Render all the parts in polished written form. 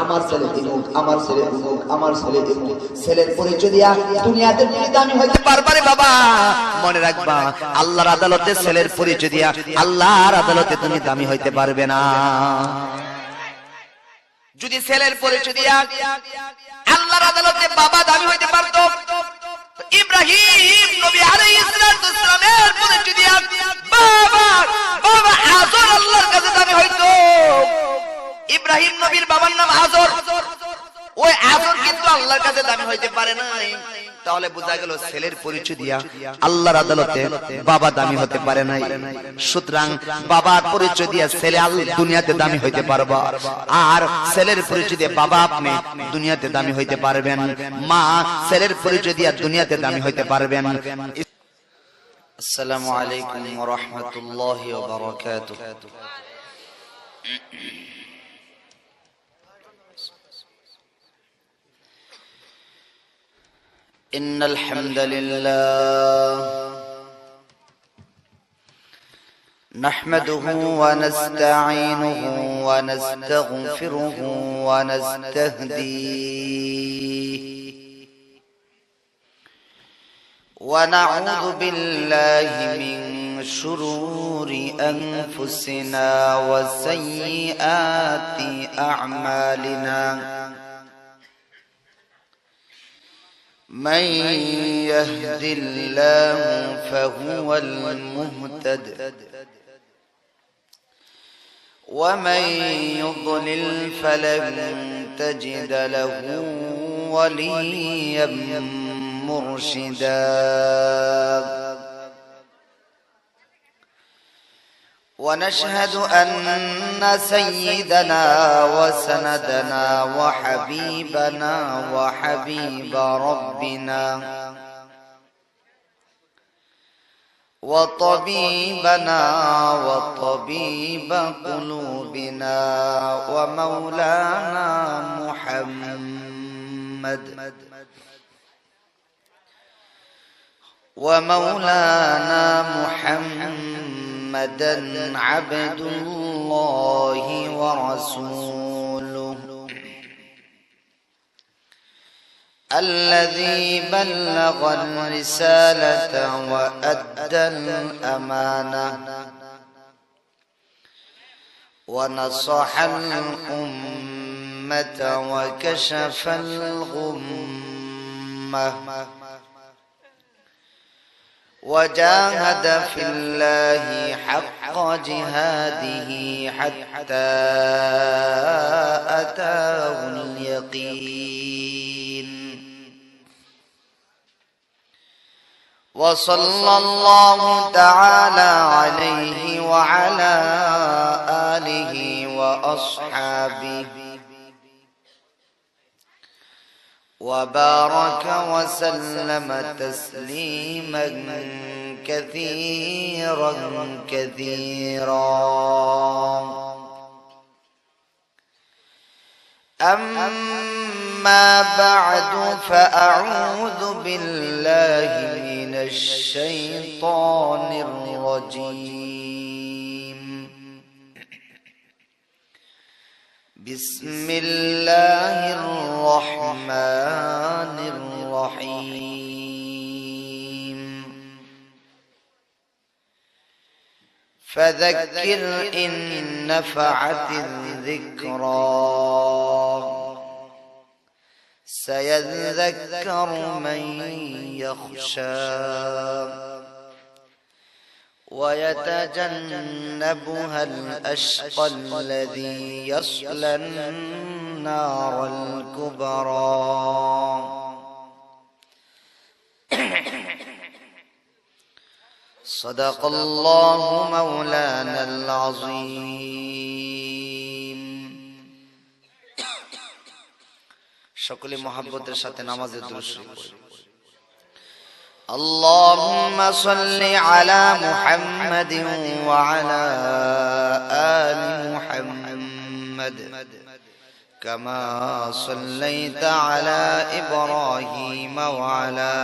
আমার ছেলে দিনুক, আমার ছেলে দিনুক, আমার ছেলে দিনুক, ছেলের পরিচয় দিয়া দুনিয়াতে তুমি দামি হইতে পারবা রে বাবা। মনে রাখবা, আল্লাহর আদালতে ছেলের পরিচয় দিয়া আল্লাহর আদালতে তুমি দামি হইতে পারবে না। যদি ছেলের পরিচয় দিয়া আল্লাহর আদালতে বাবা দামি হইতে পারতো, ইব্রাহিম নবী আলাইহিস সালামের পরিচয় দিয়া বাবা বাবা আযর আল্লাহর কাছে দামি হইতো। ইব্রাহিম নবীর বাবার নাম আযর, ওই আযর কিন্তু আল্লাহর কাছে দামি হইতে পারে নাই। তাহলে বোঝা গেল ছেলের পরিচয় দিয়া আল্লাহর আদালতে বাবা দামি হতে পারে নাই। সুতরাং বাবার পরিচয় দিয়া ছেলে দুনিয়াতে দামি হইতে পারবা, আর ছেলের পরিচয় দিয়ে বাবা আপনি দুনিয়াতে দামি হইতে পারবেন। মা ছেলের পরিচয় দিয়া দুনিয়াতে দামি হইতে পারবেন। আসসালামু আলাইকুম ওয়া রাহমাতুল্লাহি ওয়া বারাকাতুহু। إن الحمد لله نحمده ونستعينه ونستغفره ونستهديه ونعوذ بالله من شرور أنفسنا وسيئات أعمالنا من يهد الله فهو المهتد ومن يضلل فلن تجد له وليا مرشدا ونشهد أن سيدنا وسندنا وحبيبنا وحبيب ربنا وطبيبنا وطبيب قلوبنا ومولانا محمد عبد الله ورسوله الذي بلغ الرسالة وأدى الأمانة ونصح الأمة وكشف الغمة وجاهد في الله حق جهاده حتى أتاه اليقين وصلى الله تعالى عليه وعلى آله وأصحابه وبارك وسلم تسليما كثيرا كثيرا. أما بعد فأعوذ بالله من الشيطان الرجيم. بسم الله الرحمن الرحيم. فذكر إن نفعت الذكرى سيذكر من يخشى ويتجنبها الأشقى الذي يصلى النار الكبرى. صدق الله مولانا العظيم. সকলে মহব্বতের সাথে নামাজে দুরূদ শরীফ পড়ি। اللهم صل على محمد وعلى آل محمد كما صليت على إبراهيم وعلى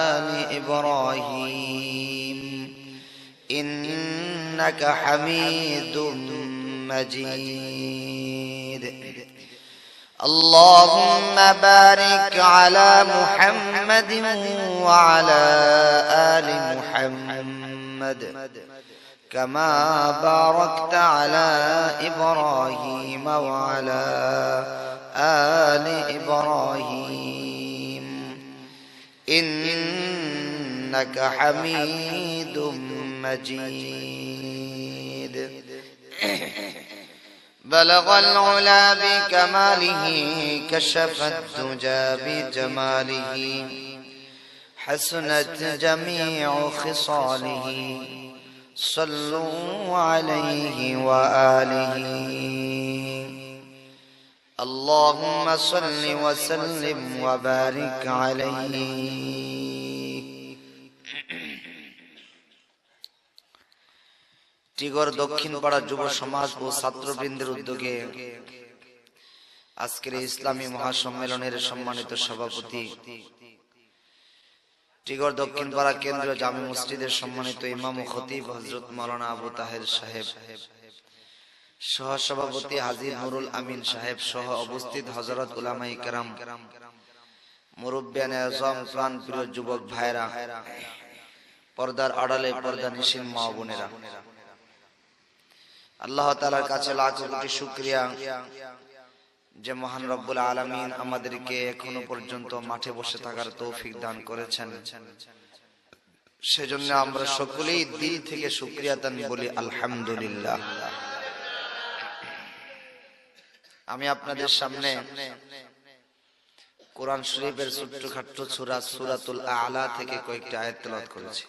آل إبراهيم إنك حميد مجيد اللهم بارك على محمد وعلى آل محمد كما باركت على إبراهيم وعلى آل إبراهيم إنك حميد مجيد بلغ العلا بكماله كشف الدجى بجماله حسنت جميع خصاله صلوا عليه وآله اللهم صل وسلم وبارك عليه টিগর দক্ষিণ পাড়া যুব সমাজ ও ছাত্রবৃন্দের উদ্যোগে আজকের ইসলামী মহাসম্মেলনের সম্মানিত সভাপতি, টিগর দক্ষিণ পাড়া কেন্দ্রীয় জামে মসজিদের সম্মানিত ইমাম ও খতিব হযরত মাওলানা আবু তাহের সাহেব, সহ সভাপতি হাজী নুরুল আমিন সাহেব সহ উপস্থিত হযরত উলামায়ে কেরাম, মুরব্বিয়ানে আযম, প্রাণ প্রিয় যুবক ভাইরা, পর্দার আড়ালে পর্দা নিশীন মা বোনেরা, আল্লাহ তাআলার কাছে লাখ কোটি শুকরিয়া যে মহান রব্বুল আলামিন আমাদেরকে এখনো পর্যন্ত মাঠে বসে থাকার তৌফিক দান করেছেন। সেজন্য আমরা সকলেই দিল থেকে শুকরিয়া দান বলি আলহামদুলিল্লাহ। আমি আপনাদের সামনে কোরআন শরীফের ছোট্টখাট্ট সূরা সূরাতুল আ'লা থেকে কয়েকটি আয়াত তেলাওয়াত করেছি।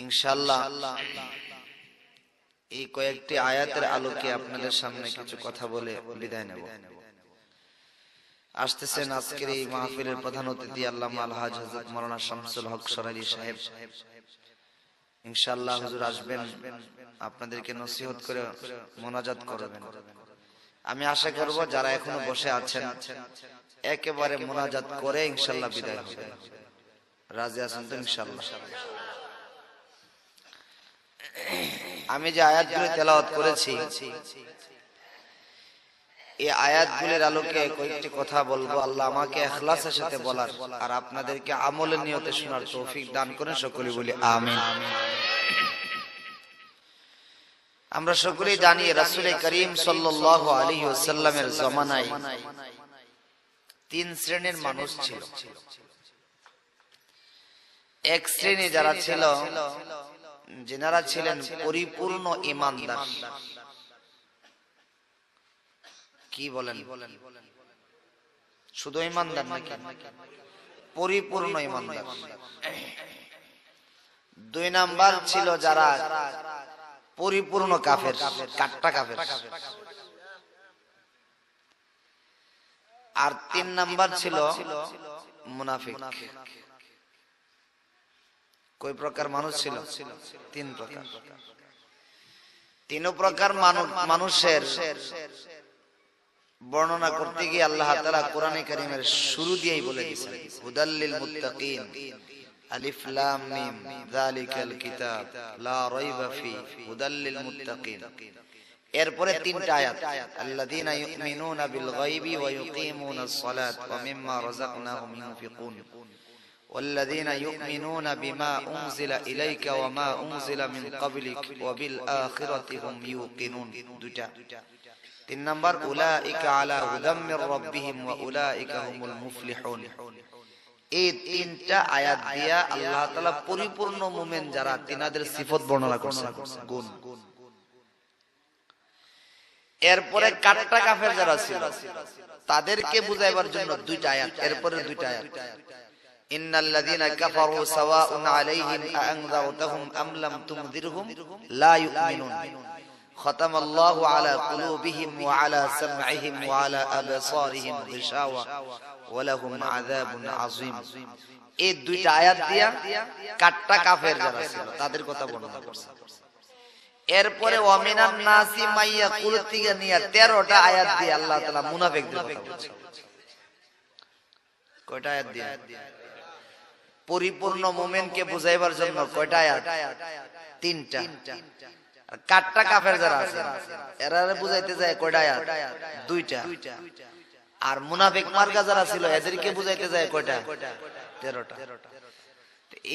ইনশাআল্লাহ এই কয়েকটি আয়াতের আলোকে আপনাদের সামনে কিছু কথা বলে বিদায় নেব। আসতেছেন আজকের এই মাহফিলের প্রধান অতিথি আল্লামা আলহাজ হযরত মাওলানা শামসুল হক সরাইলি সাহেব। ইনশাআল্লাহ হুজুর আসবেন, আপনাদেরকে নসিহত করে মোনাজাত করবেন। আমি আশা করব যারা এখনো বসে আছেন একেবারে মোনাজাত করে ইনশাআল্লাহ বিদায় হবেন। রাজি আছেন তো ইনশাআল্লাহ? আমি যে আয়াতগুলো তেলাওয়াত করেছি এই আয়াতগুলোর আলোকে কয়েকটি কথা বলবো। আল্লাহ আমাকে ইখলাসের সাথে বলার আর আপনাদেরকে আমলের নিয়তে শোনার তৌফিক দান করেন, সকলে বলি আমিন। আমরা সকলেই জানি রাসূল করিম সাল্লাল্লাহু আলাইহি ওয়াসাল্লামের জামানায় তিন শ্রেণীর মানুষ ছিল। এক শ্রেণী যারা ছিল, যিনারা ছিলেন পরিপূর্ণ ঈমানদার। কি বলেন? শুধু ঈমানদার নাকি? পরিপূর্ণ ঈমানদার। দুই নাম্বার ছিল যারা পরিপূর্ণ কাফের, কাট্টা কাফের। আর তিন নাম্বার ছিল মুনাফিক। কয় প্রকার মানুষ ছিল? তিন প্রকার। তিন প্রকার মানুষের বর্ণনা করতে গিয়ে আল্লাহ তাআলা কোরআনে কারীমের শুরু দিয়েই বলে দিয়েছেন হুদাল লিল মুত্তাকিন, আলিফ লাম মিম, যালিকাল কিতাব লা রাইবা ফি, হুদাল লিল মুত্তাকিন। এরপরে তিনটা আয়াত, আল্লাযীনা ইউমিনুনা বিল গায়বি ওয়া ইউকিমুনাস সালাত ওয়া মিম্মা রাযাকনাহুম ইউনফিকুন والذين يؤمنون بما أنزل إليك وما أنزل من قبلك وبالآخرة هم يوقنون। দুইটা। তিন নাম্বার উলাইকা আলা হুদাম মির রাব্বিহিম ওয়া উলাইকা হুমুল মুফলিহুন। এই তিনটা আয়াত দিয়া আল্লাহ তাআলা পরিপূর্ণ মুমিন যারা তিনাদের সিফত বর্ণনা করছেন, গুণ। এরপরে কাট্টা কাফের যারা ছিল তাদেরকে বুঝাইবার জন্য দুইটা আয়াত, এরপরে দুইটা আয়াত, ইন্নাল্লাযীনা কাফারু সাওয়াউন আলাইহিম আ'আনযারতাহুম আম লাম তুনযিরহুম লা ইউমিনুন খাতামাল্লাহু আলা কুলুবিহিম ওয়া আলা সাম'ইহিম ওয়া আলা আবসারিহিম গিশাওয়া ওয়া লাহুম আযাবুন আযীম। এই দুইটা আয়াত দিয়া কাট্টা কাফের যারা ছিল তাদের কথা বর্ণনা করছে। এরপরে ওয়ামিনান নাসি মাইয়া কুলতিগা নিয়া 13টা আয়াত দিয়ে আল্লাহ তাআলা মুনাফিকদের কথা বলছে। কয়টা আয়াত দিয়ে? পরিপূর্ণ মুমিনকে বুঝাইবার জন্য কয়টা আয়াত? তিনটা। আর কাটটা কাফের যারা আছে এরা বুঝাইতে যায় কয়টা আয়াত? দুইটা। আর মুনাফিক মার্কা যারা ছিল এদেরকে বুঝাইতে যায় কয়টা? 13টা।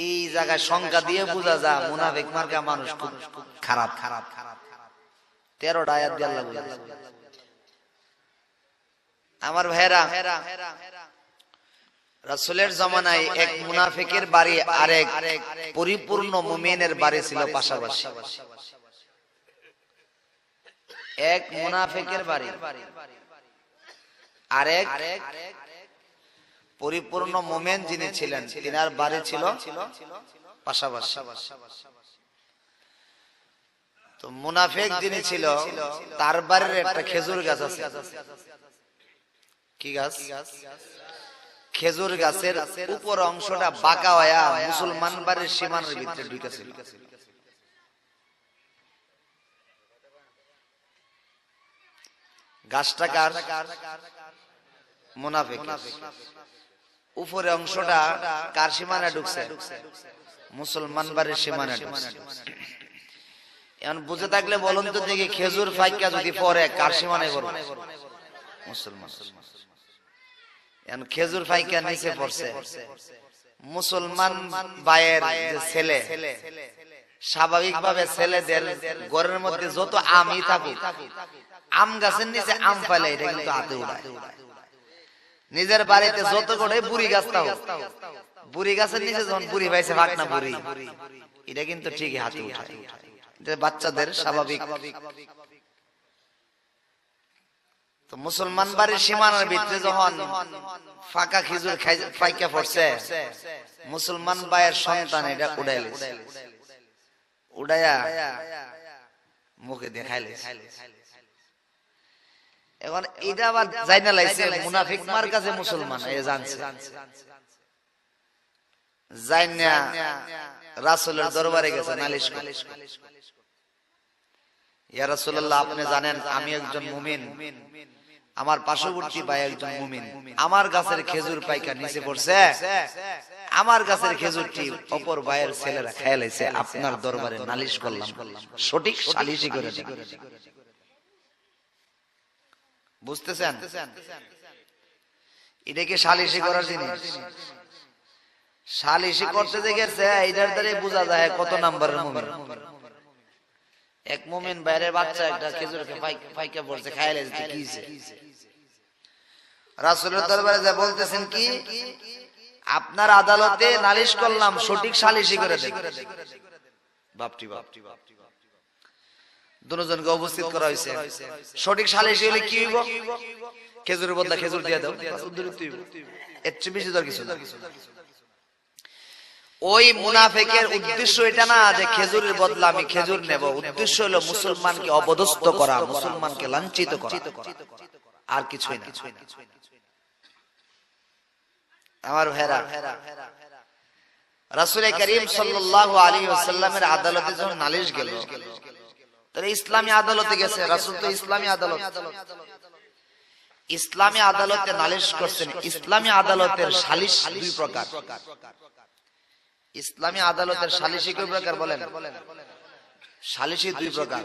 এই জায়গায় সংখ্যা দিয়ে বোঝা যায় মুনাফিক মার্কা মানুষ খুব খারাপ। 13টা আয়াত দিয়ে আল্লাহ বুঝাইছে। আমার ভাইরা, রাসূলের জামানায় এক মুনাফিকের বাড়ি আরেক পরিপূর্ণ মুমিনের বাড়ি ছিল পাশাপাশি। এক মুনাফিকের বাড়ি আরেক পরিপূর্ণ মুমিন যিনি ছিলেন তিনার বাড়ি ছিল পাশাপাশি। তো মুনাফিক যিনি ছিল তার বাড়ির একটা খেজুর গাছ আছে। কি গাছ? খেজুর গাছের উপর অংশটা বাঁকা হয়ে মুসলমান বাড়ির সীমানার ভিতরে ঢুকেছিল। গাছটা কার? মুনাফিক। উপরে অংশটা কার সীমানা ঢুকছে? মুসলমান বাড়ির সীমানা ঢুকছে। এখন বুঝে থাকলে বলুন তো দেখি, খেজুর ফাইকা যদি পরে কার সীমানায় পড়বে? মুসলমান। এখন খেজুর ফাইকা নিচে পড়ছে মুসলমান ভাইয়ের ছেলে। স্বাভাবিকভাবে ছেলেদের ঘরের মধ্যে যত আমই থাকুক, আম গাছের নিচে আম ফেলে এটা কিন্তু হাতে উড়ায়। নিজের বাড়িতে যত করে বুড়ি গাছ থাক, বুড়ি গাছের নিচে যখন বুড়ি পাইছে ফাঁকনা বুড়ি, এটা কিন্তু ঠিকই হাতে উঠায়। বাচ্চাদের স্বাভাবিক। তো মুসলমান বাড়ির সীমানার ভিতরে যখন ফাঁকা খেজুর ফাইকা পড়ছে, মুসলমান ভাইয়ের সন্তান এটা উড়াইছে, উড়াইয়া মুখে দেখাইলে। এখন এটা আবার জাইনা লাইছে মুনাফিক মার কাছে মুসলমান এ জানছে, জাইনা রাসূলের দরবারে গেছে নালিশ করে, ইয়া রাসূলুল্লাহ আপনি জানেন আমি একজন মুমিন, আমার পার্শ্ববর্তী ভাই একজন মুমিন, আমার গাছের খেজুর পাইকা নিচে পড়ছে, আমার গাছের খেজুরটি অপর ভাইয়ের ছেলেরা খেয়ে লাইছে, আপনার দরবারে নালিশ করলাম, সঠিক সালিশি করে দেন। বুঝতেছেন? এটা কি সালিশি করার জিনিস? সালিশি করতে যে গেছে এটার দ্বারা বোঝা যায় কত নাম্বারের মুমিন। এক মুমিন বাইরের বাচ্চা একটা খেজুরকে ফাইকা পড়ছে, খাইলে কি হইছে? রাসূলের দরবারে যা বলতেছেন কি, আপনার আদালতে নালিশ করলাম, সঠিক সালিশি করে দেন। বাপটি বাপ, দুজনকে উপস্থিত করা হয়েছে। সঠিক সালিশি হলে কি হইব? খেজুরের বদলা খেজুর দিয়ে দাও, এর চেয়ে বেশি দর কিছু না। ওই মুনাফিকের উদ্দেশ্য এটা না যে খেজুরের বদলা আমি খেজুর নেব, উদ্দেশ্য হলো মুসলমানকে অপদস্থ করা, মুসলমানকে লাঞ্ছিত করা, আর কিছুই না। আমার ভাইরা, রাসূল করিম সাল্লাল্লাহু আলাইহি ওয়াসাল্লামের আদালতে যখন নালিশ গেল, তাহলে ইসলামী আদালতে গেছে, রাসূল তো ইসলামী আদালত, ইসলামী আদালতে নালিশ করছেন। ইসলামী আদালতের সালিশ দুই প্রকার। ইসলামী আদালতের সালিশি কয় প্রকার বলেন? সালিশি দুই প্রকার।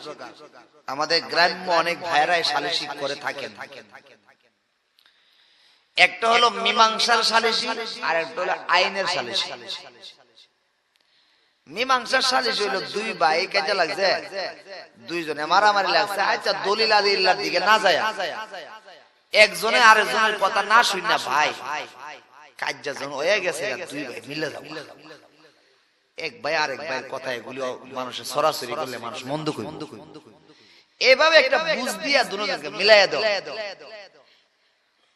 আমাদের গ্রাম্য অনেক ভাইরাই সালিশি করে থাকেন। একটা হলো মীমাংসার সালিশি, আর একটা হলো আইনের সালিশি। মীমাংসার সালিশি হলো দুই ভাই কাজে লাগছে, দুইজনে মারামারি লাগছে, আচ্ছা দলিল আদিল্লার দিকে না যায়, একজনে আরেকজনের কথা না শুনে ভাই কাজা জন হয়ে গেছে, দুই ভাই মিলে যাও, এক ভাই আরেক ভাইয়ের কথা এগুলো মানুষের সরাসরি করলে মানুষ মন্দ কই। এভাবে একটা বুঝ দিয়া দুজনকে মিলাইয়া দাও।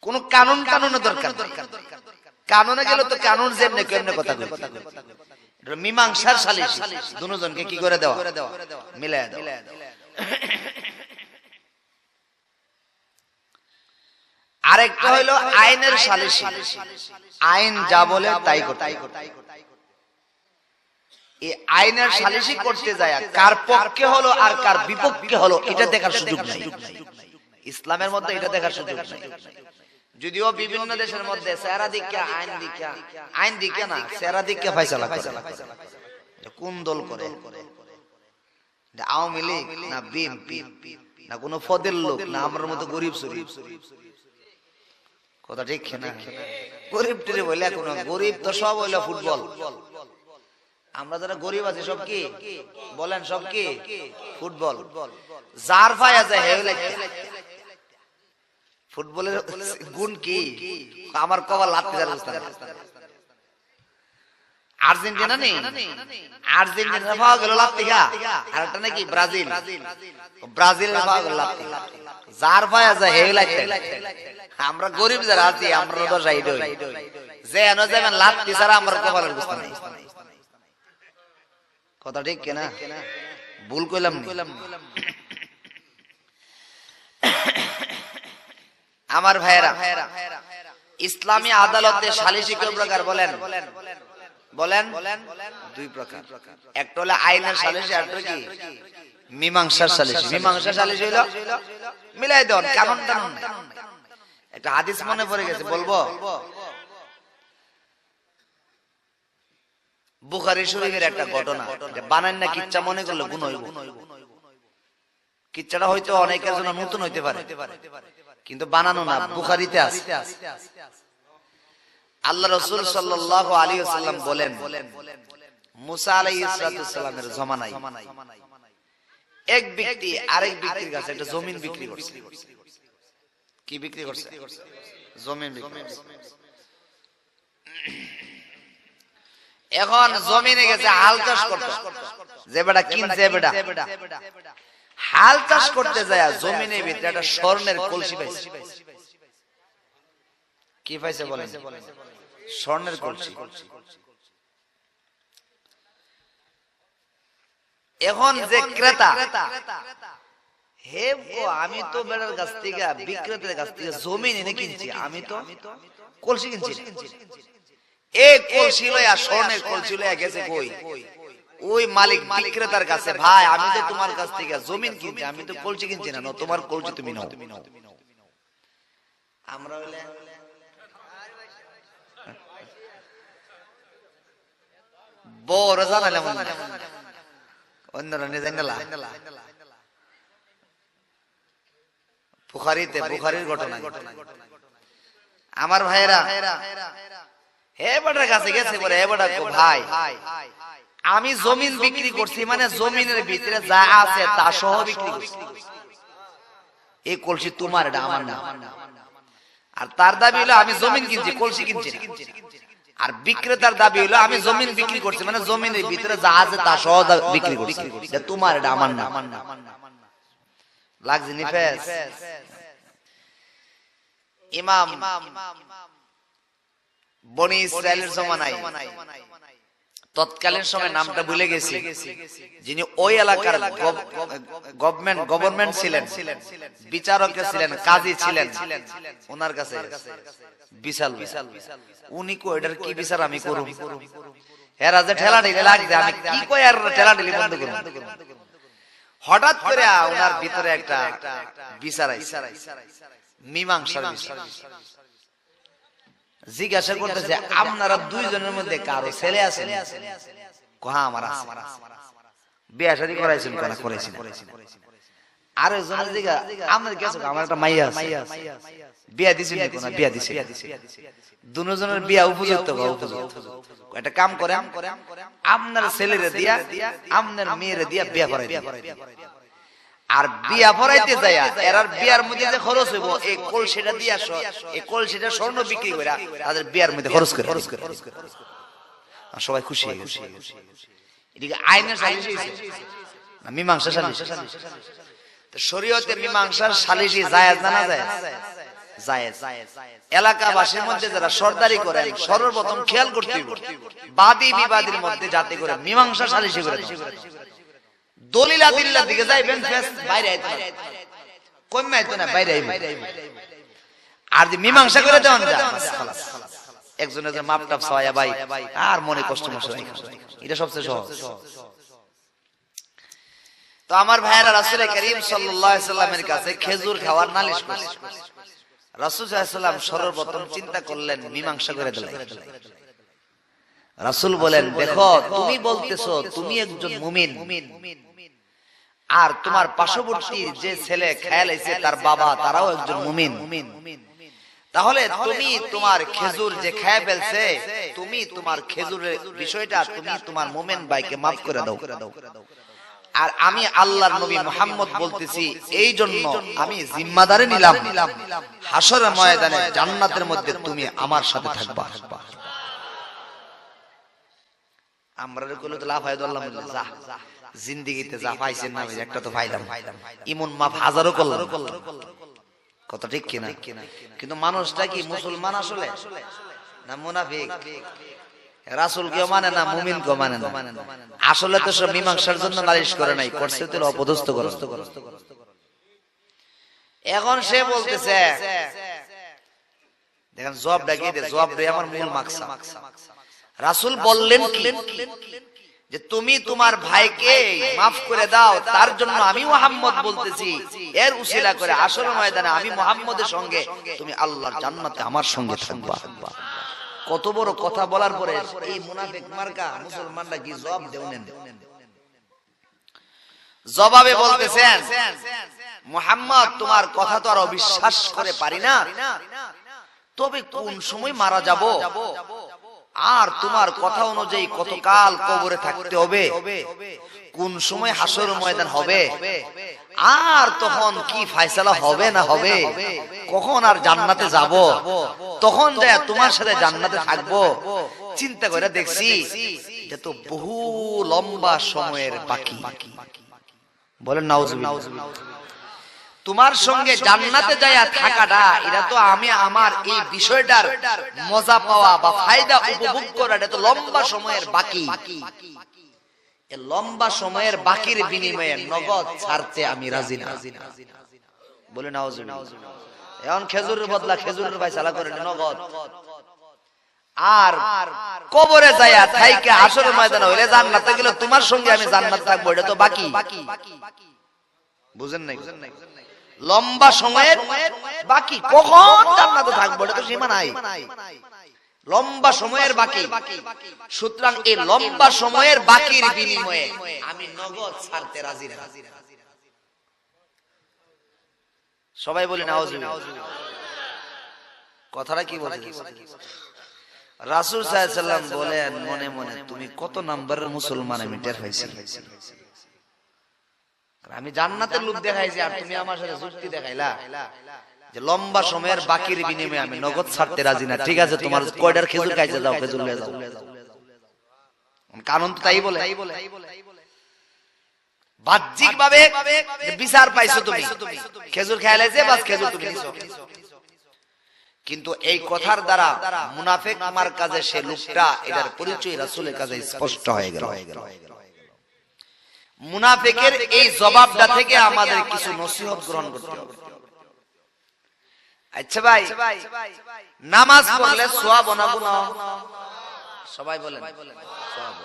কোন কানুনের দরকার, কানুনে গেলে তো কানুন যেমনি কেমনে কথা কই। মীমাংসার সালিশ দুজনকে কি করে দেওয়া? মিলাইয়া দাও। আরেকটা হইলো আইনের সালিশি, আইন যা বলে তাই করতে। এই আইনের সালিশি করতে যায় কার পক্ষে হলো আর কার বিপক্ষে হলো এটা দেখার সুযোগ নাই। ইসলামের মধ্যে এটা দেখার সুযোগ নাই। যদিও বিভিন্ন দেশের মধ্যে সেরা দীক্ষা আইন দীক্ষা না সেরা দীক্ষা ফয়সালা করে কোন দল করে, আওয়ামী লীগ না বিএনপি না কোন ফদের লোক না আমার মতো গরিব শরীফ, কথা ঠিক না? গরিব টিরে বলে কোন গরিব তো সব হইলো ফুটবল। আমরা যারা গরিব আছি সব কি বলেন, সব কি ফুটবল। যার ভাই আছে হে হইলে ফুটবলের গুণ কি আমার কবার লাত্তি যার বুঝতে না। আর্জেন্টিনা নেই, আর্জেন্টিনা পাওয়া গেল লাত্তি খা, আর একটা নাকি ব্রাজিল, ব্রাজিল পাওয়া গেল লাত্তি। যার ভাই আছে হে হইলে আমরা গরিব যারা আছি আমরা তো সাইড হই যে এনে যাবেন লাত্তি ছাড়া আমার কপালের বুঝতে নাই। কথা ঠিক কিনা? ভুল কইলাম আমার ভাইয়েরা। ইসলামী আদালতে সালিসি কয় প্রকার বলেন? বলেন দুই প্রকার। একটা হলো আইনের সালিসি, আর একটা কি মীমাংসার সালিসি। মীমাংসার সালিসি হলো মিলাই দেন কানুন টানুন। একটা হাদিস মনে পড়ে গেছে, বলবো? বুখারী শরীফের একটা ঘটনা, বানান না কিচ্ছা মনে করলে গুণ হইব। কিচ্ছাটা হয়তো অনেকের জন্য নতুন হইতে পারে, কিন্তু বানানো না, বুখারীতে আছে। আল্লাহ রাসূল সাল্লাল্লাহু আলাইহি ওয়াসাল্লাম বলেন, মুসা আলাইহিস সালামের জমানায় এক ব্যক্তি আরেক ব্যক্তির কাছে একটা জমিন বিক্রি করছে। কি বিক্রি করছে? জমিন বিক্রি করছে। এখন জমিনে গেছে হাল চাষ করতে, যে বেটা কিনছে বেটা হাল চাষ করতে যায় জমিনের ভিতরে একটা স্বর্ণের কলসি পাইছে। কি পাইছে বলেন? স্বর্ণের কলসি। এখন যে ক্রেতা, হে গো আমি তো বেটার কাছ থেকে বিক্রেতার কাছ থেকে জমিন এনে কিনছি, আমি তো কলসি কিনছি। এই কলসি লইয়া স্বর্ণের কলসি লইয়া গেছে কই? ওই মালিক বিক্রেতার কাছে, ভাই আমি তো তোমার কাছ থেকে জমিন কিনছি, আমি তো কলসি কিনছি না, তোমার কলসি তুমি নাও। আমরা হইলে বড় জানালাম অন্যরা নিয়ে জানালা। বুখারীতে, বুখারীর ঘটনা। আমার ভাইয়েরা, হে বেটার কাছে গেছে বলে, হে বেটা ভাই আমি জমিন বিক্রি করছি, মানে জমিনের ভিতরে যা আছে তা সহ বিক্রি করছি। এই কলসি তোমার, এটা আমার না। আর তার দাবি হলো আমি জমিন কিনছি, কলসি কিনছি না। আর বিক্রেতার দাবি হলো আমি জমিন বিক্রি করছি, মানে জমিনের ভিতরে যা আছে তা সহ বিক্রি করছি, এটা তোমার, এটা আমার না। লাগছে নিফেস। ইমাম বনি ইসরাইলের জমানায় তৎকালীন সময় নামটা ভুলে গেছি, যিনি ওই এলাকার গভর্নমেন্ট ছিলেন, বিচারক ছিলেন, কাজী ছিলেন, ওনার কাছে বিশাল উনি কো এটার কি বিচার আমি করব? এরা যে ঠেলা ঢিলে লাগছে, আমি কি কই আর ঠেলা ঢিলি বন্ধ করব? হঠাৎ করে ওনার ভিতরে একটা বিচার আইছে, মীমাংসার বিচার। জিজ্ঞাসা করতেছে, আপনারা দুইজনের মধ্যে কারো ছেলে আছে? হ্যাঁ আমার আছে। বিয়ে শাদী করাইছেন? কোন করাইছি না। আর একজনের জিজ্ঞা, আপনার কি আছে? আমার একটা মাইয়া আছে। বিয়া দিছেন নাকি? না বিয়া দিছে। দুজনের বিয়া উপযুক্ত, উপযুক্ত। একটা কাম করে, আপনার ছেলেরে দিয়া আপনার মেয়েরে দিয়া বিয়া করাই দিন। আর বিয়া পড়াইতে যায় এরার বিয়ার মধ্যে যে খরচ হইব, এই কলসিটা দিয়া, এই কলসিটা স্বর্ণ বিক্রি করে তাদের বিয়ার মধ্যে খরচ করে। সবাই খুশি হয়ে গেছে। এদিকে আইনের সালিসি না মীমাংসা সালিসি? শরীয়তে মীমাংসার সালিসি জায়েজ না না জায়েজ? জায়েজ। এলাকাবাসীর মধ্যে যারা সরদারি করেন সর্বপ্রথম খেয়াল করতে হবে বাদী বিবাদীর মধ্যে যাতে করে মীমাংসা সালিসি করে। দলিল আদিল্লার দিকে যাইবেন, বাইরে আইতে না, কমে আইতো না, বাইরে আইবেন। আর যে মীমাংসা করে দেওয়ান যায়, একজনের যে মাপ টাপ চাওয়া ভাই আর মনে কষ্ট মশাই, এটা সবচেয়ে সহজ। তো আমার ভাইয়েরা, রাসূল করিম সাল্লাল্লাহু আলাইহি সাল্লামের কাছে খেজুর খাওয়ার নালিশ করছে। রাসূল সাল্লাল্লাহু আলাইহি ওয়াসাল্লাম সর্বপ্রথম চিন্তা করলেন, মীমাংসা করে দিলেন। রাসূল বলেন, দেখো তুমি বলতেছো তুমি একজন মুমিন, আর তোমার পার্শ্ববর্তী যে ছেলে খেয়াল এসে তার বাবা তারাও একজন মুমিন, তাহলে তুমি তোমার খেজুর যে খেয়ে ফেলছে, তুমি তোমার খেজুরের বিষয়টা তুমি তোমার মুমিন ভাইকে মাফ করে দাও। আর আমি আল্লাহর নবী মুহাম্মদ বলতেছি, এই জন্য আমি জিম্মাদারি নিলাম, হাসরের ময়দানে জান্নাতের মধ্যে তুমি আমার সাথে থাকবা। আমরা কইলো তো লাভ হয় দল্লাম, যা জিন্দেগিতে যা পাইছেন না একটা তো পাইলাম, ইমন মাফ হাজারো করলাম, কথা ঠিক কিনা? কিন্তু মানুষটা কি মুসলমান আসলে না মুনাফিক? রাসূল কেউ মানে না, মুমিন কেউ মানে না। আসলে তো সব মীমাংসার জন্য নালিশ করে নাই, করছে তো অপদস্থ করে। এখন সে বলতেছে, দেখেন জবাব ডাকি দে, জবাব দে আমার মূল মাকসাদ। রাসূল বললেন কি যে তুমি তোমার ভাইকে মাফ করে দাও, তার জন্য আমি মুহাম্মদ বলতেছি, এর উসিলা করে হাসরের ময়দানে আমি মুহাম্মদের সঙ্গে তুমি আল্লাহর জান্নাতে আমার সঙ্গে থাকবা। কত বড় কথা বলার পরে এই মুনাফিক মার্কা মুসলমানরা কি জবাব দেউনেন? জবাবে বলতেছেন, মুহাম্মদ তোমার কথা তো আর অবিশ্বাস করে পারি না, তবে কোন সময় মারা যাব আর তোমার কথা অনুযায়ী কতকাল কবরে থাকতে হবে, কোন সময় হাসরের ময়দান হবে, আর তখন কি ফয়সালা হবে না হবে, কখন আর জান্নাতে যাব, তখন যায় তোমার সাথে জান্নাতে থাকবো, চিন্তা করে দেখছি যে তো বহু লম্বা সময়ের বাকি। বলেন নাউজুবিল্লাহ। তোমার সঙ্গে জান্নাতে যায়া থাকাটা, এটা তো আমি আমার এই বিষয়টার মজা পাওয়া বা ফায়দা উপভোগ করা, এটা তো লম্বা সময়ের বাকি। এই লম্বা সময়ের বাকির বিনিময়ে নগদ ছাড়তে আমি রাজি না। বলে নাউজুবিল্লাহ। এখন খেজুরের বদলা খেজুরের ফয়সালা করে নগদ, আর কবরে যায়া থাইকে হাসরের ময়দানে হইলে জান্নাতে গেলে তোমার সঙ্গে আমি জান্নাতে থাকবো, এটা তো বাকি। বুঝেন নাই? লম্বা সময়ের বাকি, কখন জান্নাতে থাকবো এটা তো সীমা নাই, লম্বা সময়ের বাকি। সুতরাং এই লম্বা সময়ের বাকির বিনিময়ে আমি নগদ ছাড়তে রাজি না। সবাই বলি নাউজুবিল্লাহ। কথাটা কি বলছে? রাসূল সাল্লাল্লাহু আলাইহি ওয়াসাল্লাম বলেন, মনে মনে তুমি কত নাম্বারের মুসলমান আমি টের পাইছি। আমি জান্নাতের লোভ দেখাইছি আর তুমি আমার সাথে যুক্তি দেখাইলা যে লম্বা সময়ের বাকির বিনিময়ে আমি নগদ ছাড়তে রাজি না। ঠিক আছে, তোমার কয়টার খেজুর খাইতে যাও, খেজুর নিয়ে যাও। কারণ তো তাই বলে, বাহ্যিক ভাবে বিচার পাইছো তুমি, খেজুর খাইলাইছে বাস খেজুর তুমি নিছো। কিন্তু এই কথার দ্বারা মুনাফিক আমার কাছে সে লোকটা, এটার পরিচয় রাসূলের কাছে স্পষ্ট হয়ে গেল। মুনাফিকের এই জবাবটা থেকে আমাদের কিছু নসিহত গ্রহণ করতে হবে। আচ্ছা ভাই, নামাজ পড়লে সওয়াব না গুনাহ? সবাই বলেন সওয়াব।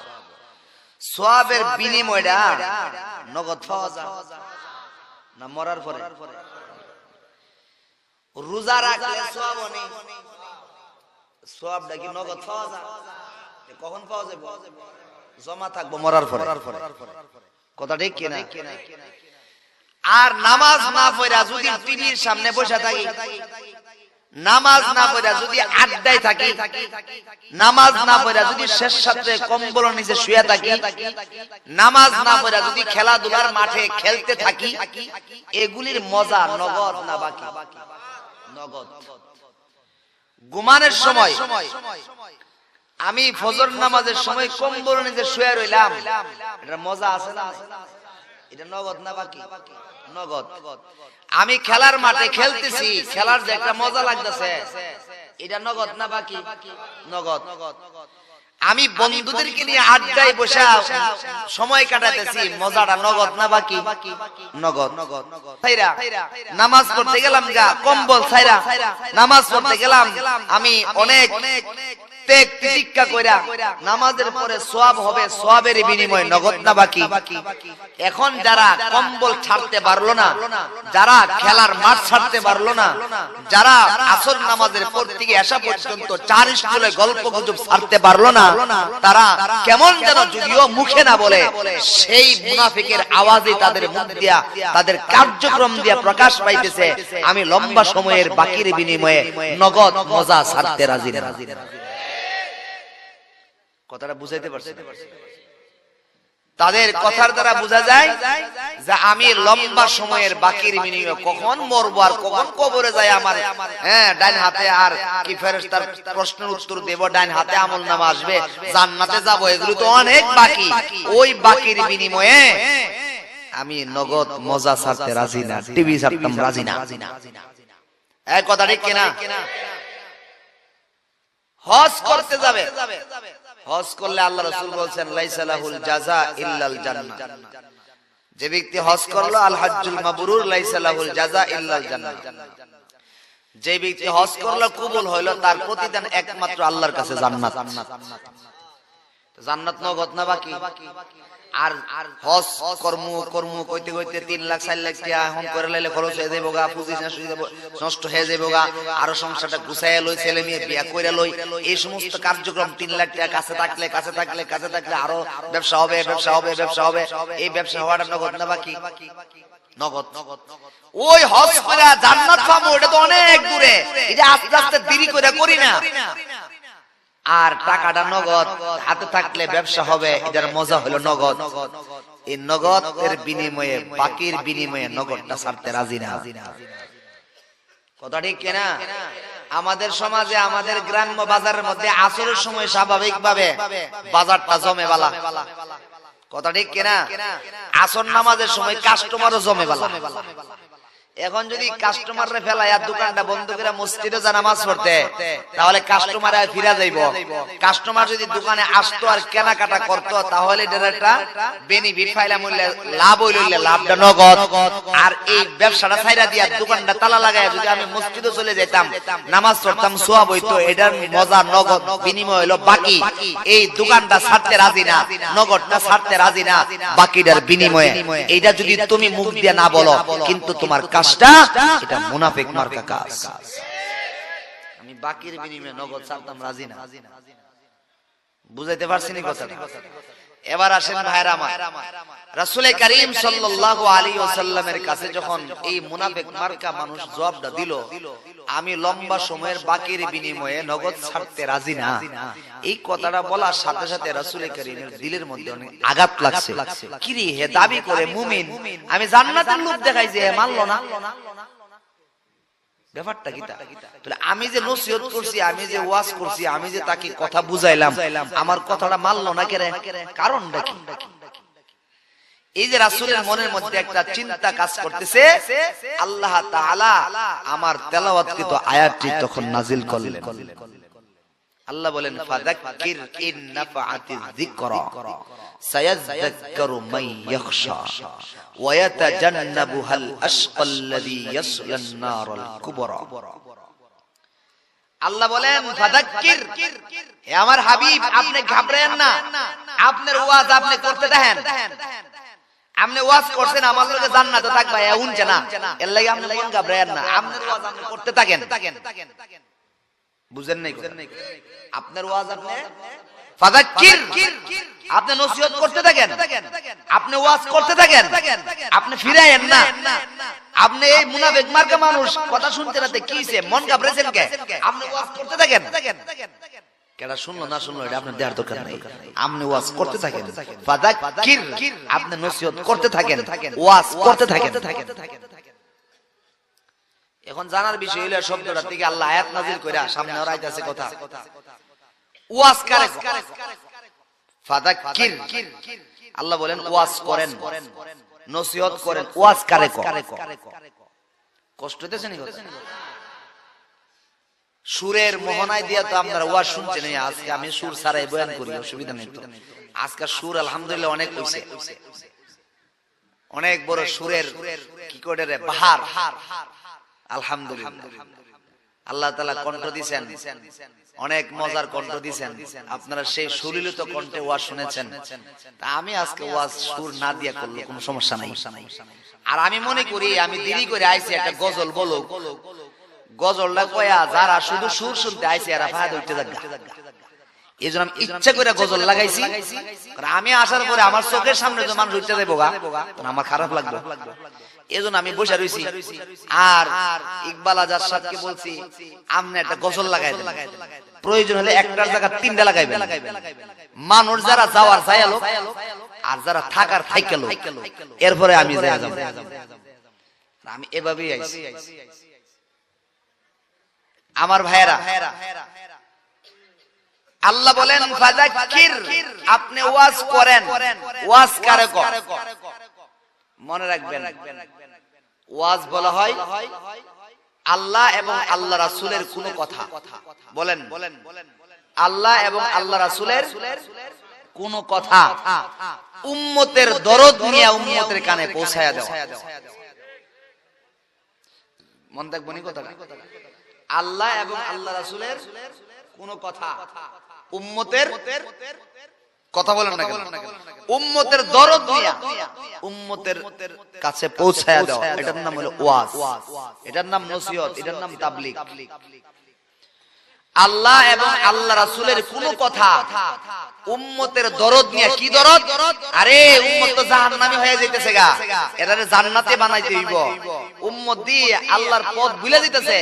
সওয়াবের বিনিময়টা নগদ পাওয়া যায় না মরার পরে? রোজা রাখলে সওয়াব নেই, সওয়াবটা কি নগদ পাওয়া যায়? কখন পাওয়া যাবে? জমা থাকবো মরার পরে। কথা ঠিক কিনা? আর নামাজ না পড়া যদি টিভির সামনে বসে থাকি, নামাজ না পড়া যদি আড্ডায় থাকি, নামাজ না পড়া যদি শেষ সাথে কম্বলের নিচে শুয়ে থাকি, নামাজ না পড়া যদি খেলাধুলার মাঠে খেলতে থাকি, এগুলির মজা নগদ না বাকি? নগদ। ঘুমানোর সময় আমি ফজর নামাজের সময় কম্বলের নিচে শুয়ে রইলাম, এটা মজা আছে না? এটা নগদ না বাকি? নগদ। আমি খেলার মাঠে খেলতেছি, খেলার যে একটা মজা লাগতেছে, এটা নগদ না বাকি? নগদ। আমি বন্ধুদেরকে নিয়ে আড্ডায় বসে সময় কাটাতেছি, মজাটা নগদ না বাকি? নগদ। ছাইরা নামাজ পড়তে গেলাম, গা কম্বল ছাইরা নামাজ পড়তে গেলাম, আমি অনেক ত্যাগ তিতিক্ষা কইরা নামাজের পরে সওয়াব হবে, সওয়াবের বিনিময়ে নগদ না বাকি। এখন যারা কম্বল ছাড়তে পারলো না, যারা খেলার মাঠ ছাড়তে পারলো না, যারা আসর নামাজের পর থেকে এশা পর্যন্ত চার স্কুলে গল্প গুজব ছাড়তে পারলো না, তারা কেমন যেন যদিও মুখে না বলে সেই মুনাফিকের আওয়াজে তাদের মুখ দিয়া, তাদের কার্যক্রম দিয়া প্রকাশ পাইতেছে, আমি লম্বা সময়ের বাকির বিনিময়ে নগদ মজা ছাড়তে রাজি না। কথাটা বুঝাইতে পারছি? তাদের কথার দ্বারা বোঝা যায় যে আমি লম্বা সময়ের বাকির বিনিময়ে কখন মরবো আর কখন কবরে যায় আমার ডাইন হাতে আর কি ফেরেশতার প্রশ্নের উত্তর দেব, ডাইন হাতে আমলনামা আসবে, জান্নাতে যাব, এগুলো তো অনেক বাকি। ওই বাকির বিনিময়ে আমি নগদ মজা ছাড়তে রাজি না, টিভি ছাড়তাম রাজি না। এই কথা ঠিক কিনা? হজ করতে যাবে, হজ করলে আল্লাহ রাসূল বলেন লাইসা লাহুল জাযা ইল্লাল জান্নাহ। যে ব্যক্তি হজ করলো আল হজ্জুল মাবরুর লাইসা লাহুল জাযা ইল্লাল জান্নাহ। যে ব্যক্তি হজ করলো কবুল হইলো, তার প্রতিদান একমাত্র আল্লাহর কাছে জান্নাত। জান্নাত নগদ না বাকি? আর হজ কর্ম কইতে কইতে 3 লাখ 4 লাখ টাকা এখন করে লাইলে খরচ হয়ে যাইবো গা, পুঁজি নষ্ট হয়ে যাইবো গা, আরো সংসারটা গুছাইয়া লই, ছেলে মেয়ে বিয়া কইরা লই, এই সমস্ত কার্যক্রম 3 লাখ টাকা কাছে থাকলে আরো ব্যবসা হবে, এই ব্যবসা হওয়াটা নগদ না বাকি? নগদ। ওই হজ করে জান্নাত পাবো, এটা তো অনেক দূরে, এটা আস্তে আস্তে দেরি করে করি না। আর টাকাটা নগদ হাতে থাকলে ব্যবসা হবে, এটার মজা হলো নগদ। এই নগদের বিনিময়ে বাকির বিনিময়ে নগদটা ছাড়তে রাজি না। কথা ঠিক কিনা? আমাদের সমাজে, আমাদের গ্রাম্য বাজারের মধ্যে আসরের সময় স্বাভাবিকভাবে বাজারটা জমে বালা। কথা ঠিক কিনা? আসর নামাজের সময় কাস্টমারও জমে বালা। এখন যদি কাস্টমাররে ফেলাইয়া দোকানটা বন্ধ করে মসজিদে যা নামাজ পড়তে, তাহলে কাস্টমার আর ফিরা যাইব। কাস্টমার যদি দোকানে আসতো আর কেনাকাটা করতো, তাহলে একটা বেনিফিট পাইলাম, লাভ হইলে লাভটা নগদ। আর এই ব্যবসাটা ছাইরা দিয়া দোকানটা তালা লাগায় যদি আমি মসজিদে চলে যেতাম, নামাজ পড়তাম, সওয়াব হইতো, এটার মজা নগদ, বিনিময় হলো বাকি। এই দোকানটা ছাড়তে রাজি না, নগদটা ছাড়তে রাজি না, বাকিটার বিনিময়ে। এইটা যদি তুমি মুখ দিয়ে না বলো, কিন্তু তোমার এটা মুনাফিক মার্কা কাজ। আমি বাকির বিনিময়ে নগদ ছাড়তাম রাজি না। বুঝাইতে পারছি না কথাটা? এবার আসেন ভাইরা আমার, রাসূল কারীম সাল্লাল্লাহু আলাইহি ওয়াসাল্লামের কাছে যখন এই মুনাফিক মার্কা মানুষ জবাবটা দিল, আমি লম্বা সময়ের বাকির বিনিময়ে নগদ ছাড়তে রাজি না, এই কথাটা বলার সাথে সাথে রাসূল কারীমের দিলের মধ্যে অনেক আঘাত লাগছে। কি রে, হে দাবি করে মুমিন, আমি জান্নাতের লোভ দেখাইছি, হে মানলো না। ব্যাপারটা কি? তাহলে আমি যে নসিহত করছি, আমি যে ওয়াজ করছি, আমি যে তাকে কথা বুঝাইলাম, আমার কথাটা মানলো না কেন? কারণটা কি? এই যে রাসূলের মনের মধ্যে একটা চিন্তা কাজ করতেছে, আল্লাহ তাআলা আমার তেলাওয়াতকৃত আয়াতটি তখন নাজিল করলেন। আল্লাহ বলেন, ফাযাক্কির ইন নাফআতিয যিকরা সায়াযাক্কারু মান ইয়াখশা ওয়া ইয়াতাজান্নাবুহাল আশকাল্লাযী ইয়াসলান নারাল কুবরা। আল্লাহ বলেন, ফাযাক্কির, হে আমার হাবিব, আপনি ঘাবড়েন না, আপনার ওয়াজ আপনি করতে দেখেন। আপনি ওয়াজ করছেন আমার লগে জান্নাতে থাকবা, এউনছে না, এর লাগি আপনি মন ঘাবড়েন না, আপনার ওয়াজ আপনি করতে থাকেন। বুঝেন নাই? আপনার ওয়াজ আপনি ফাযাক্কির, আপনি নসিহত করতে থাকেন, আপনি ওয়াজ করতে থাকেন, আপনি ফিরায়েন না। আপনি এই মুনাফিক মার্কা মানুষ কথা শুনতে রাতে কি হইছে, মন ঘাবড়েছেন কে? আপনি ওয়াজ করতে থাকেন। কেডা শুনলো না শুনলো এটা আপনার দেওয়ার দরকার নাই, আপনি ওয়াজ করতে থাকেন। ফাযাক্কির, আপনি নসিহত করতে থাকেন, ওয়াজ করতে থাকেন। এখন জানার বিষয় হলো শব্দটা থেকে আল্লাহ আয়াত নাযিল কইরা সামনে আর আইতাছে কথা, ওয়াজ কারে? ফাযাক্কির, আল্লাহ বলেন ওয়াজ করেন, নসিহত করেন, ওয়াজ কারে? কষ্ট হইতেছে নি? সুরের মোহনায় দিয়া তো আপনারা ওয়াজ শুনছেন। আজকে আমি সুর ছাড়াই বয়ান করি, অসুবিধা নেই তো। আজকে সুর আলহামদুলিল্লাহ অনেক হইছে, অনেক বড় সুরের কি করে রে বাহার, আলহামদুলিল্লাহ। আল্লাহ তাআলা কণ্ঠ দিবেন, অনেক মজার কণ্ঠ দিবেন। আপনারা সেই সুলীলিত কণ্ঠে ওয়াজ শুনেছেন। তা আমি আজকে ওয়াজ সুর না দিয়া করলে কোনো সমস্যা নাই। আর আমি মনে করি আমি দেরি করে আইছি, একটা গজল বলো, গজলটা কয়া যারা শুধু সুর শুনতে আইছে এরা ফায়দা উঠতে থাকবে। এই জন্য আমি ইচ্ছা করে গজল লাগাইছি। আমি আসার পরে আমার চোখের সামনে যে মানুষ উঠতে যাবো গা, আমার খারাপ লাগবে। এই জন্য আমি বসে রয়েছি। আর ইকবাল আজাদ সাহেবকে বলছি আপনি একটা গজল লাগাই দেন, প্রয়োজন হলে একটার জায়গা তিনটা লাগাইবেন। মানুষ যারা যাওয়ার যাইলো আর যারা থাকার থাইকেল, এরপরে আমি যাই যাব। আমি এভাবেই আইছি। আমার ভাইয়েরা, আল্লাহ বলেন ফাযাক্কির, আপনি ওয়াজ করেন। ওয়াজ কারে কয়? মনে রাখবেন, ওয়াজ বলা হয় আল্লাহ এবং আল্লাহ রাসূলের কোন কথা। বলেন, আল্লাহ এবং আল্লাহ রাসূলের কোন কথা উম্মতের দরদ নিয়ে উম্মতের কানে পৌঁছায়া দেওয়া। মন দেখবনি কথা, আল্লাহ এবং আল্লাহ রাসূলের কোন কথা উম্মতের কথা বলেন না কেন, উম্মতের দরদ নিয়ে উম্মতের কাছে পৌঁছায়া দেওয়া, এটার নাম হলো ওয়াজ, এটার নাম নসিহত, এটার নাম তাবলীগ। আল্লাহ এবং আল্লাহ রাসূলের কোন কথা উম্মতের দরদ নিয়ে, কি দরদ? আরে উম্মত তো জাহান্নামী হয়ে যাইতেছে গা, এটারে জান্নাতে বানাইতে হইব। উম্মত দিয়ে আল্লাহর পথ ভুলে দিতেছে,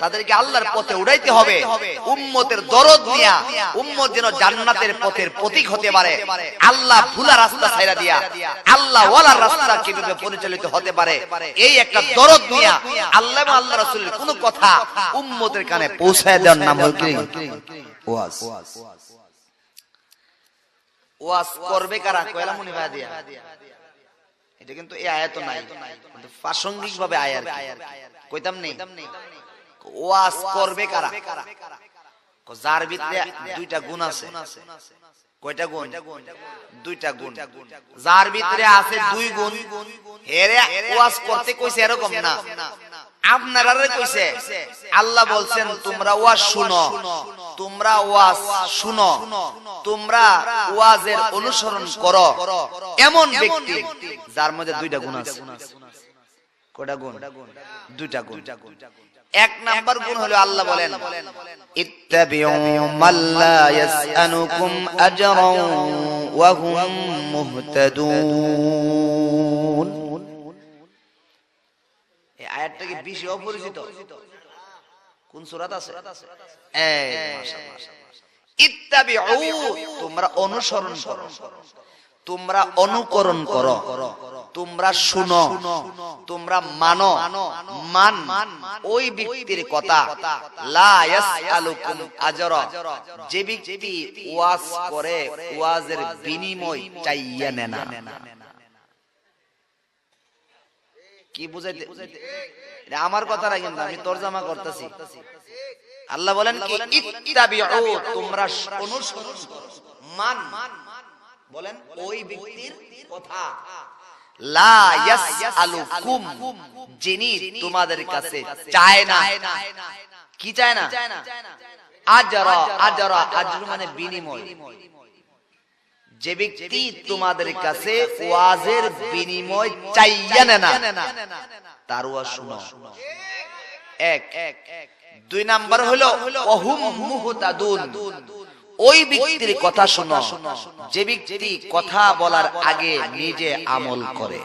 তাদেরকে আল্লাহর পথে উঠাইতে হবে। উম্মতের দরদ নিয়ে উম্মত যেন জান্নাতের পথের প্রতীক হতে পারে, আল্লাহ ভুলা রাস্তা ছাইরা দিয়া আল্লাহ ওয়ালার রাস্তা কিভাবে পরিচালিত হতে পারে, এই একটা দরদ নিয়ে আল্লাহ এবং আল্লাহ রাসূলের কোন কথা উম্মতের কানে পৌঁছায় দেওয়ার নাম হল কি? ওয়াজ। ওয়াজ করবে কারা? কয়লা মুনি ভাই দিয়া। এটা কিন্তু এই আয়াত নাই, কিন্তু প্রাসঙ্গিক ভাবে আয়াত কইতাম নেই। ওয়াজ করবে কারা? যার ভিতরে দুইটা গুণ আছে। কয়টা গুণ? দুইটা গুণ। যার ভিতরে আছে দুই গুণ, হেরে ওয়াজ করতে কইছে এরকম না, আপনারা কইছে। আল্লাহ বলছেন তোমরা ওয়াজ শুনো, তোমরা ওয়াজ শুনো, তোমরা ওয়াজের অনুসরণ করো। এমন ব্যক্তি যার মধ্যে দুইটা গুণ আছে। কয়টা গুণ? দুইটা গুণ। এক নাম্বার গুণ হলো আল্লাহ বলেন ইত্তাবিউ মাল্লা ইয়াসআলুকুম আজরান ওয়া হুম মুহতাদুন। এই আয়াতটা কি বেশি অপরিচিত? কোন সূরাত আছে? এই মাশাআল্লাহ। ইত্তাবিউ, তোমরা অনুসরণ করো, তোমরা অনুকরণ করো, তোমরা শুনো, তোমরা মানো। মান ওই ব্যক্তির কথা, লা ইয়াসআলুকুম আজরা, যে ব্যক্তি ওয়াজ করে ওয়াজের বিনিময় চাইয়া নেয় না। কি বুঝাইতে? এটা আমার কথা না, কিন্তু আমি তরজমা করতেছি। আল্লাহ বলেন কি ইত্তাবিউ, তোমরা অনুসরণ করো। মান বলেন ওই ব্যক্তির কথা, লা ইয়াসআলুকুম, যিনি তোমাদের কাছে চায় না। কি চায় না? আজরা। আজরা, আজর মানে বিনিময়। যে ব্যক্তি তোমাদের কাছে ওয়াজের বিনিময় চাইয়া নেয় না, তার ওয়াজ শুনো। এক। দুই নাম্বার হলো ওহুম মুহতাদুন, ওই ব্যক্তির কথা শোনো যে ব্যক্তি কথা বলার আগে নিজে আমল করে।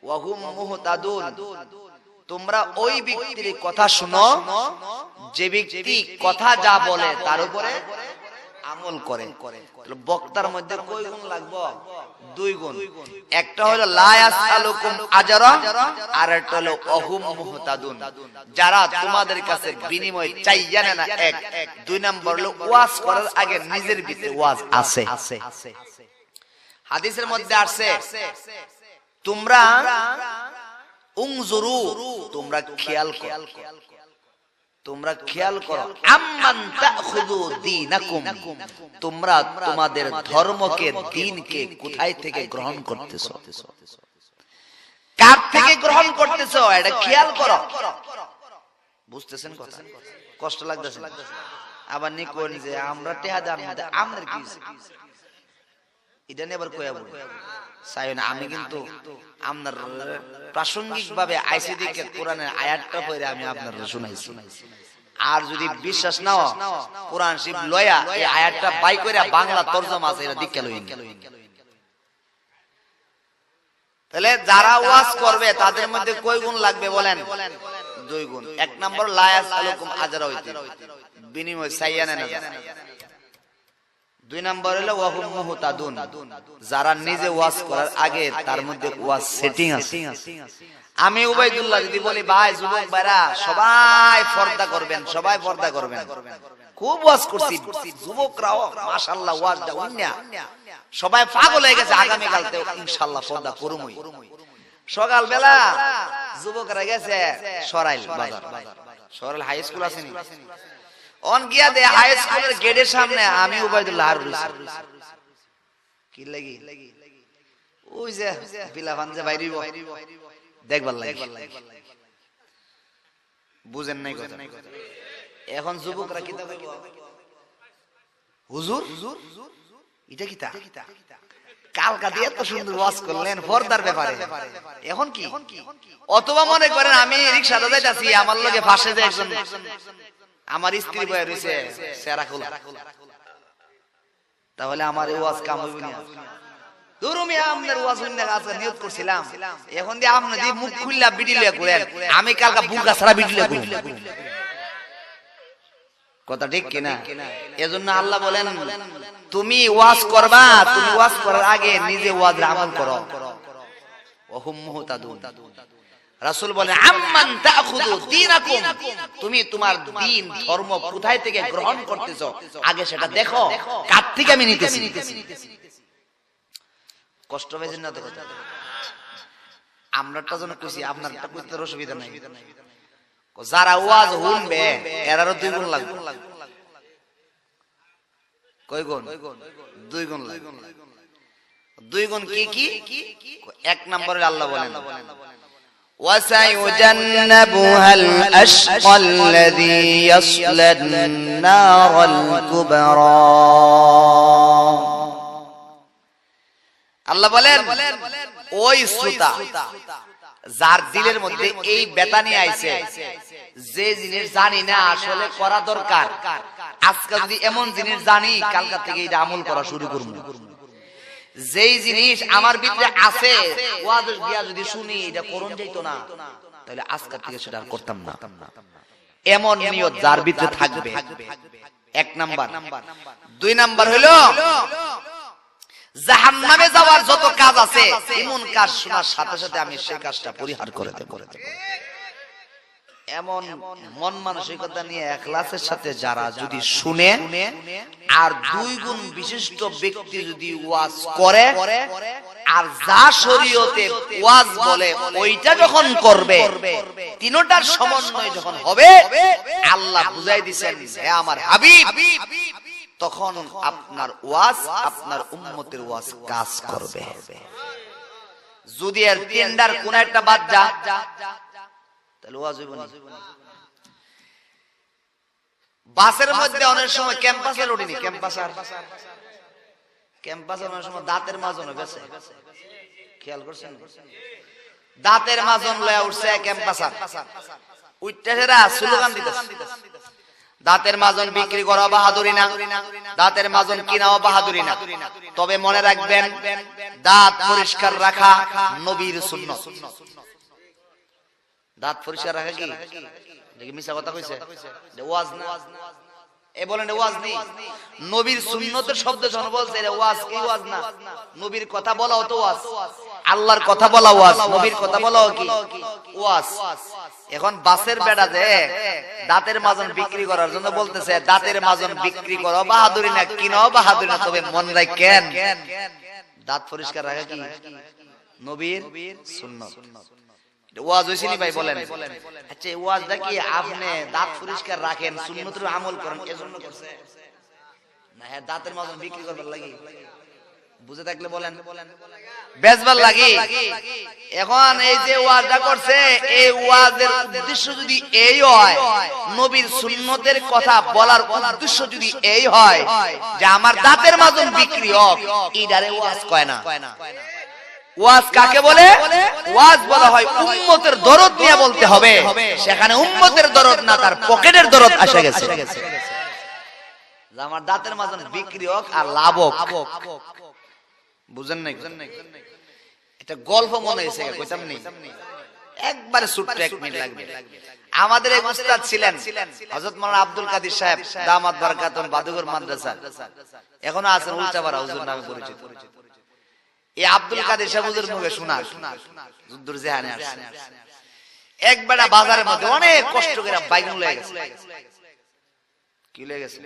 ওয়াহুম মুহতাদুন, তোমরা ওই ব্যক্তির কথা শোনো যে ব্যক্তি কথা যা বলে তার উপরে আমল করে। বক্তার মধ্যে কয় গুণ লাগবে? দুই গুণ। একটা হলো লা ইয়াসআলুকুম আজরা, আর একটা হলো ওহুম মুহতাদুন, যারা তোমাদের কাছে বিনিময় চাইয়া না। এক। দুই নাম্বার হলো ওয়াজ করার আগে নিজের ভিতরে ওয়াজ আছে। হাদিসের মধ্যে আসছে তোমরা উনজুরু, তোমরা খেয়াল করো, তোমরা খেয়াল করো, আম্মান তাখুযু দীনাকুম, তোমরা তোমাদের ধর্মকে, দ্বীনকে কোথায় থেকে গ্রহণ করতেছো, কার থেকে গ্রহণ করতেছো, এটা খেয়াল করো। বুঝতেছেন কথা? কষ্ট লাগতেছে? আবার নি কোন যে আমরা টেহা দাম আমাদের কি এটা নিয়ে আবার কইয়া বল চাই না। আমি কিন্তু আপনার প্রাসঙ্গিক ভাবে আইসি দিকে কোরআনের আয়াতটা পড়ে আমি আপনার শুনাইছি। আর যদি বিশ্বাস নাও কোরআন শরীফ লয়া এই আয়াতটা বাই কইরা বাংলা তরজমা আছে এটা দীক্ষা লইন। তাহলে যারা ওয়াজ করবে তাদের মধ্যে কয় গুণ লাগবে বলেন? 2 গুণ। 1 নম্বর লা ইয়াসআলুকুম আজরা হইতে বিনিময় চাইয়া নেন না। 2 নম্বর হলো ওয়া হুম মুহতাদুন, যারা নিজে ওয়াজ করার আগে তার মধ্যে ওয়াজ সেটিং আছে। আমি উবাইদুল্লাহ যদি বলি ভাই যুবক ভাইরা সবাই পর্দা করবেন, সবাই পর্দা করবেন, খুব ওয়াজ করছি যুবকরাও মাশাআল্লাহ ওয়াজটা উন্না সবাই পাগল হয়ে গেছে, আগামী কালতে ইনশাআল্লাহ পর্দা করুমই। সকাল বেলা যুবকরা গেছে সরাইল বাজার, সরাইল হাই স্কুল আছে নি, অন গিয়া দে হাই স্কুলের গেটের সামনে আমি উবাইদুল্লাহ আর রইছি কি লাগি ওই যে বিলাফান যে বাইরিব দেখবার লাগি, বুঝেন নাই কথা? এখন যুবকরা কি কইব? হুজুর এটা কিতা কালকা দিয়ে এত সুন্দর ওয়াজ করলেন পর্দার ব্যাপারে, এখন কি? অথবা মনে করেন আমি রিকশাতে যাইতাছি, আমার লগে পাশে যে একজন আমার স্ত্রী বয়ে রইছে সেরা খোলা, তাহলে আমার এই ওয়াজ কাম হইব না? দুরুমি আমনের ওয়াজ হইনা আছে নিয়ত করছিলাম, এখন দিয়ে আপনি যদি মুখ খুললা বিডিলে করেন, আমি কালকা বুকা ছাড়া বিডিলে করি, কথা ঠিক কিনা? এজন্য আল্লাহ বলেন তুমি ওয়াজ করবা, তুমি ওয়াজ করার আগে নিজে ওয়াজের আমল করো। ওয়া হুম মুহতাদুন, রাসূল বলেন আম্মান তাখুযু দীনাকুম, তুমি তোমার দ্বীন ধর্ম কোথায় থেকে গ্রহণ করতেছো আগে সেটা দেখো, কার থেকে আমি নিতেছি। কষ্ট পেয়েছেন না তো কথা? আমরাটা যেন কইছি, আপনারটা কইতে অসুবিধা নাই। যারা ওয়াজ শুনবে এরারও 2 গুণ লাগবে। কয় গুণ? 2 গুণ লাগবে। 2 গুণ কি কি? 1 নম্বরে আল্লাহ বলেন وَسَيُجَنَّبُهَا الْأَشْقَى الَّذِي يَصْلَى النَّارَ الْكُبْرَى। আল্লাহ বলেন ওই শ্রোতা যার দিলের মধ্যে এই বেতানি আইছে, যে জিনিস জানি না আসলে করা দরকার, আজকে যদি এমন জিনিস জানি কালকা থেকে এটা আমল করা শুরু করব। যেই জিনিস আমার ভিতরে আছে ওয়াজ দিয়া যদি শুনি এটা করুন যাইতো না, তাহলে আজকে থেকে সেটা আর করতাম না, এমন নিয়ত যার ভিতরে থাকবে। 1 নাম্বার। 2 নাম্বার হলো জাহান্নামে যাওয়ার যত কাজ আছে এমন কাজ শোনার সাথে সাথে আমি সেই কাজটা পরিহার করে দেব। এমন মন মানসিকতা নিয়ে ইখলাসের সাথে যারা যদি শুনে আর 2 গুণ বিশিষ্ট ব্যক্তি যদি ওয়াজ করে আর যা শরীয়তে ওয়াজ বলে ওইটা যখন করবে, তিনটার সমন্বয় যখন হবে, আল্লাহ বুঝাই দিবেন হে আমার হাবিব, তখন আপনার ওয়াজ আপনার উম্মতের ওয়াজ কাজ করবে। যদি এর তিনটার কোন একটা বাদ যা তাহলে ওয়াজ হইব না। বাসের মধ্যে অনেক সময় ক্যাম্পাসের ওঠেনি, ক্যাম্পাসের অনেক সময় দাঁতের মাজন গেছে, খেয়াল করছেন? দাঁতের মাজন লয়া উঠছে ক্যাম্পাসার, উইটাছেরা স্লোগান দিতেছে দাঁতের মাজন বিক্রি করা বাহাদুরি না, দাঁতের মাজন কিনাও বাহাদুরি না। তবে মনে রাখবেন দাঁত পরিষ্কার রাখা নবীর সুন্নাত। দাঁত পরিষ্কার রাখা কি দেখি মিছা কথা কইছে? ওয়াজ না, এ বলেন ওয়াজ নেই। নবীর সুন্নতের শব্দ যখন বলছে এটা ওয়াজ কি? ওয়াজ না। নবীর কথা বলাও তো ওয়াজ, আল্লাহর কথা বলা ওয়াজ, নবীর কথা বলাও কি ওয়াজ। এখন বাসের বেড়া যে দাঁতের মাজন বিক্রি করার জন্য বলতেছে দাঁতের মাজন বিক্রি করো বাহাদুরি না, কিনাও বাহাদুরি না, তবে মন রাখেন দাঁত পরিষ্কার রাখা কি নবীর সুন্নাত। ওয়াজ হইছে নি ভাই বলেন? আচ্ছা ওয়াজটা কি আপনি দাঁত পরিষ্কার রাখেন সুন্নতের আমল করেন এজন্য করছে না? হ্যাঁ দাঁতের মাজন বিক্রি করবার লাগি বুঝে থাকলে বলেন বেজবার লাগে। এখন এই যে ওয়াজটা করছে, এই ওয়াজের উদ্দেশ্য যদি এই হয়, নবীর সুন্নতের কথা বলার উদ্দেশ্য যদি এই হয় যে আমার দাঁতের মাজন বিক্রি হোক, এইটারে ওয়াজ কয় না। ওয়াজ কাকে বলে? ওয়াজ বলা হয় উম্মতের দরদ নিয়ে বলতে হবে। সেখানে উম্মতের দরদ না, তার পকেটের দরদ আসে গেছে। আমার দাঁতের মাজন বিক্রি হোক আর লাভ হোক, বুঝেন নাই? এটা গল্প মনে হয়েছে, কইতাম নি একবারে ছোট্ট 1 মিনিট লাগবে। আমাদের এক উস্তাদ ছিলেন হযরত মাওলানা আব্দুল কাদের সাহেব, দামাত বারাকাতুন, বাদুগর মাদ্রাসা, এখনো আছেন, উল্টাপাড়া হুজুর নামে পরিচিত। এই আব্দুল কাদের সাহেব হুজুর মুখে শোনা যুদ্ধর জেহানে আসছে, একবারে বাজারের মধ্যে অনেক কষ্ট করে বাইগুন লয়ে গেছে। কি লয়ে গেছে?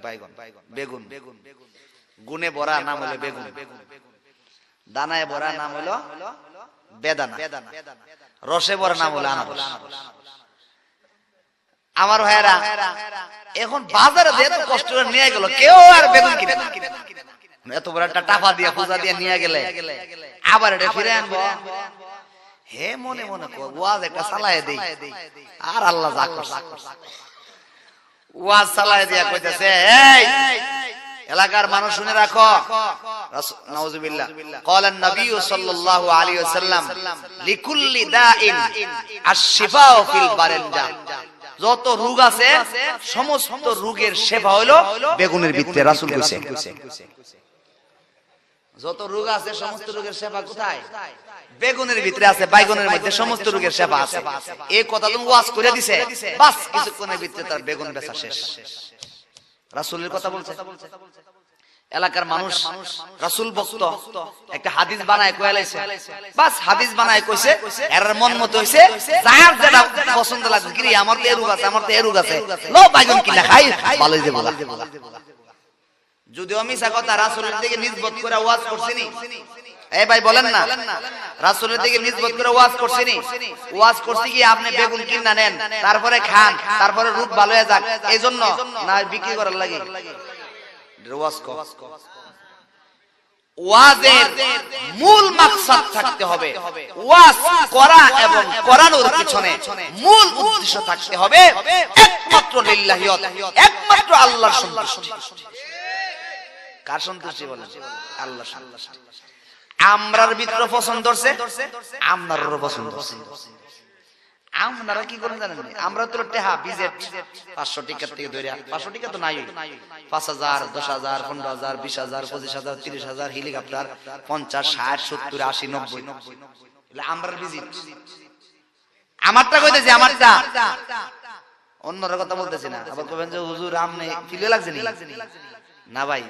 বাইগুন, বেগুন। গুনে ভরা নাম হলো বেগুন, দানায় ভরা নাম হলো বেদানা, রসে ভরা নাম হলো আনারস। আমার ভাইরা এখন বাজারে এত কষ্ট করে নিয়ে গেল, কেউ আর বেগুন কিনে না। এত বড় একটা টাকা দিয়ে পূজা দিয়ে নিয়ে গেলে আবার এটা ফিরে আনবো, হে মনে মনে ওয়াজ একটা চালায় দেই, আর আল্লাহ যা করছে ওয়াজ চালায় দিয়া কইতেছে, এই এলাকার মানুষ শুনে রাখো, নাউজুবিল্লাহ, ক্বালান নবী সাল্লাল্লাহু আলাইহি ওয়াসাল্লাম লিকুল্লি দাইন আশ-শিফাউ ফিল বারানজা, যত রোগ আছে সমস্ত রোগের শেফা হলো বেগুনের ভিতরে, রাসূল কইছে। যত রোগ আছে সমস্ত রোগের শেফা কোথায়? বেগুনের ভিতরে আছে, বাইগুনের মধ্যে সমস্ত রোগের শেফা আছে। এই কথা তুমি ওয়াজ করে দিছে, বাস কিছুক্ষণের ভিতরে তার বেগুন বেচা শেষ। রাসূলের কথা বলছে, এলাকার মানুষ রাসূল ভক্ত, একটা হাদিস বানায় কয়ে লাইছে, বাস হাদিস বানায় কইছে, এর মন মত হইছে, যার যেটা পছন্দ লাগছে, কি আমার তো এরুগ আছে, আমার তো এরুগ আছে, লো বাইগুন কিনা খাই, ভালোই যে বলা। যদিও মিছা কথা, রাসূলের দিকে নিসবত করে ওয়াজ করছিনি, এই ভাই বলেন না, রাসূলের দিকে নিসবত করে ওয়াজ করছিনি? ওয়াজ করছি কি আপনি বেগুন কিনা নেন, তারপরে খান, তারপরে রূপ ভালো হয়ে যাক, এইজন্য না বিক্রি করার লাগে ওয়াজ কর। ওয়াজের মূল মাকসাদ থাকতে হবে, ওয়াজ করা এবং করানোর পিছনে মূল উদ্দেশ্য থাকতে হবে একমাত্র লিল্লাহিয়ত, একমাত্র আল্লাহর সন্তুষ্টি। কার সন্তুষ্টি বলেন? আল্লাহ সন্তুষ্টি। আমরার ভিতরে পছন্দ হচ্ছে, আমরারও পছন্দ হচ্ছে। আপনারা কি করেন জানেন? আমরা তো টেহা বিজেট 500 টাকা থেকে ধরে, 500 টাকা তো নাই, 5000, 10000, 15000, 20000, 25000, 30000, হেলিকপ্টার 50, 60, 70, 80, 90, এগুলো আমরার বিজেট। আমারটা কইতেছি, আমারটা, অন্যরা কথা বলতেছি না। আবার কইবেন যে হুজুর আমনে ফিলে লাগছে নি? না ভাই,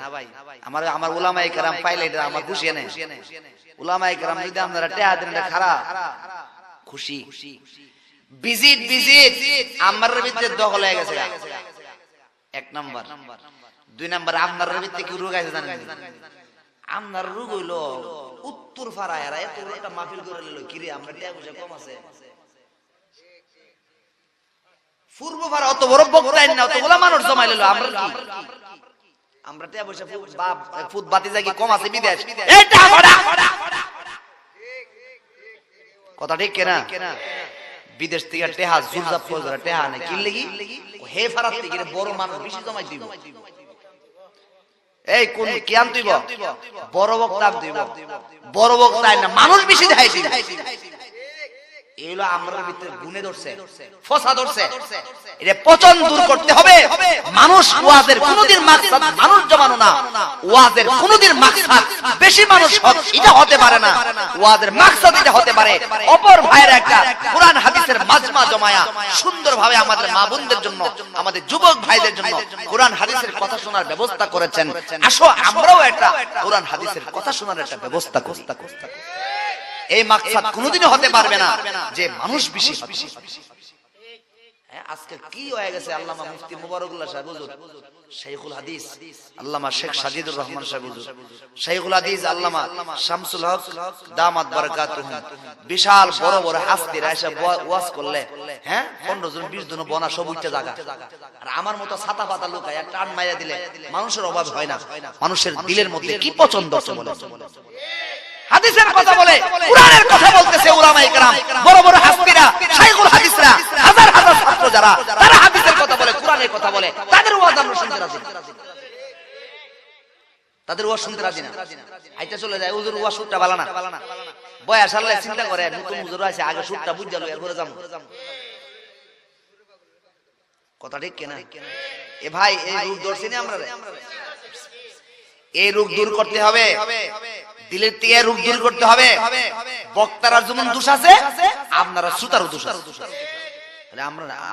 আমার উলামায়ে কেরাম পাইলে এটা আমার খুশি নেই। উলামায়ে কেরাম যদি আপনারা টেহা দেন, এটা খারাপ, খুশি। ভিজিট আমার ভিতরে দখল হয়ে গেছে, 1 নাম্বার। 2 নাম্বার, আপনার ভিতরে কি রোগ আছে জানেন? আপনার রোগ হইলো উত্তর পাড়ায় এরা এত একটা মাহফিল করে লইলো, কি রে আমরা টেহা পয়সা কম আছে, পূর্ব পাড়া অত বড় বক্তা না, অতগুলা মানুষ জমাই লইলো, আমরা কি আমরা টেহা পয়সা ফুট বাতি জায়গা কম আছে বিদেশ, এটা কথা ঠিক কিনা? বিদেশ থেকে টেহা জুরজাপ করে টেহা নেই, কি লাগি হে ফারাত থেকে বড় মানুষ বেশি জমাই দিব। এই কোন কি আন তুইব? বড় বক্তা দিব, বড় বক্তা না, মানুষ বেশি দেখাই দিব। এইগুলো আমরার ভিতরে গুণে ধরছে, ফসা ধরছে, এটা পচন দূর করতে হবে। মানুষ ওয়াজের কোনদিন মাকসাদ মানুষ জমানো না, ওয়াজের কোনদিন মাকসাদ বেশি মানুষ এটা হতে পারে না। ওয়াজের মাকসাদ এটা হতে পারে অপর ভাইয়ের একটা কোরআন হাদিসের মাজমা জমায়া সুন্দরভাবে আমাদের মা বোনদের জন্য, আমাদের যুবক ভাইদের জন্য কোরআন হাদিসের কথা শোনার ব্যবস্থা করেছেন। আসো আমরাও একটা কোরআন হাদিসের কথা শোনার একটা ব্যবস্থা করি। এই মাকসাদ কোনোদিনও হতে পারবে না যে মানুষ বেশি। আজকে কি হয়ে গেছে আল্লামা মুফতি মুবারকুল্লাহ সাহেব হুজুর, শাইখুল হাদিস আল্লামা শেখ সাজিদুর রহমান সাহেব হুজুর, শাইখুল হাদিস আল্লামা শামসুল হক দামাত বারাকাতুহু, বিশাল বড় বড় হাস্তিরা এসে ওয়াজ করলে 15 জন 20 জন বনা সব উঠতে জায়গা। আর আমার মতো ছাতা পাতা লোকায় একটা টান মাইরা দিলে মানুষের অভাব হয় না। মানুষের দিলের মধ্যে কি পছন্দ বলে, হাদিসের কথা বলে, কুরআনের কথা বলতেছে উলামায়ে কেরাম, বড় বড় হাস্তিরা, শাইখুল হাদিসরা, হাজার হাজার ছাত্র যারা, তারা হাদিসের কথা বলে, কুরআনের কথা বলে, তাদের ওয়াজ আমরা শুনতে রাজি না। তাদের ওয়াজ শুনতে রাজি না। আইতে চলে যায় হুজুর ওয়াজ সুরটা ভালো না, বয়স আল্লাহ চিন্তা করে নতুন হুজুর আছে আগে সুরটা বুঝা লই এরপরে যাম। কথা ঠিক কিনা? এ ভাই এই রূপ ধরছি না আমরা, এই রূপ দূর করতে হবে, দিলের থেকে রূপ দূর করতে হবে। বক্তারা যেমন দোষ আছে, আপনারা শ্রোতারও দোষ আছে।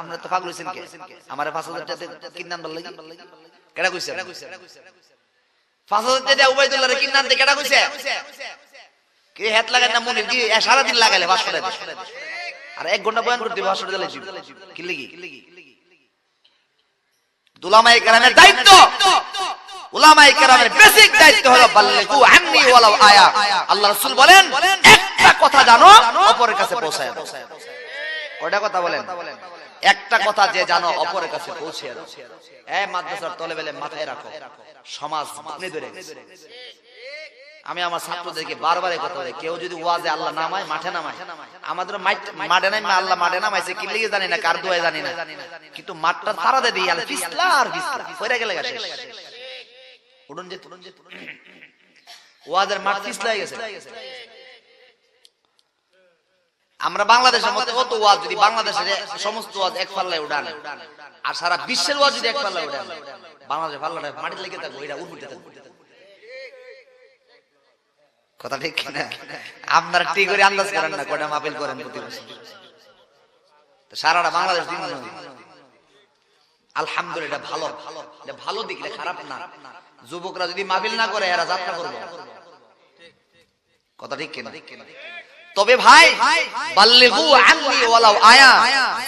আমরা তো পাগল হইছেন কে? আমারে 5000 টাকা কিনান ভাল লাগি, কেডা কইছে? 5000 টাকা উবাইদুল্লাহরে কিনান তে কেডা কইছে? কি হাত লাগায় না মনে দি সারা দিন লাগালে 500 টাকা আর 1 ঘন্টা বয়ান করতে 500 টাকা লাগি, কি লাগি? উলামায়ে কেরামের দায়িত্ব, উলামায়ে কেরামের বেসিক দায়িত্ব হলো বাল্লিগু আন্নি ওয়ালাউ আয়া। আল্লাহ রাসূল বলেন একটা কথা জানো অপরের কাছে পৌঁছায় দাও। কয়টা কথা বলেন? একটা কথা যে জানো অপরের কাছে পৌঁছে দাও। এই মাদ্রাসার তলেবেলে মাথায় রাখো, সমাজ বনে ধরে গেছে। আমি আমার ছাত্রদেরকে বারবার এই কথা বলি, কেউ যদি ওয়াজে আল্লাহ নামায়, মাঠে নামায়, আমাদের মাঠে নামে আল্লাহ মাঠে নামাইছে কি লাগি জানি না, কার দোয়া জানি না, কিন্তু মাঠটা সারা দে দিই আল ফিসলা আর ফিসলা কইরা গেলে গেছে। উড়ন যে ওয়াজের মাঠ ফিসলা হয়ে গেছে। আমরা বাংলাদেশের মধ্যে কত ওয়াজ, যদি বাংলাদেশের সমস্ত ওয়াজ এক পাল্লায় উড়ান আর সারা বিশ্বের ওয়াজ যদি এক পাল্লায় উড়ান, বাংলাদেশের পাল্লাটা মাটিতে লেগে থাকবে, এটা উড়তে থাকবে। কথা ঠিক কিনা? আপনারা ঠিক করে আন্দাজ করেন না কয়টা মাহফিল করেন প্রতি বছর, সারাটা বাংলাদেশ দিন আলহামদুলিল্লাহ ভালো, এটা ভালো দিক, এটা খারাপ না। যুবকরা যদি মাহফিল না করে এরা যাত্রা করবে। কথা ঠিক কিনা? তবে ভাই বাল্লিগু আন্নি ওয়ালাউ আয়া,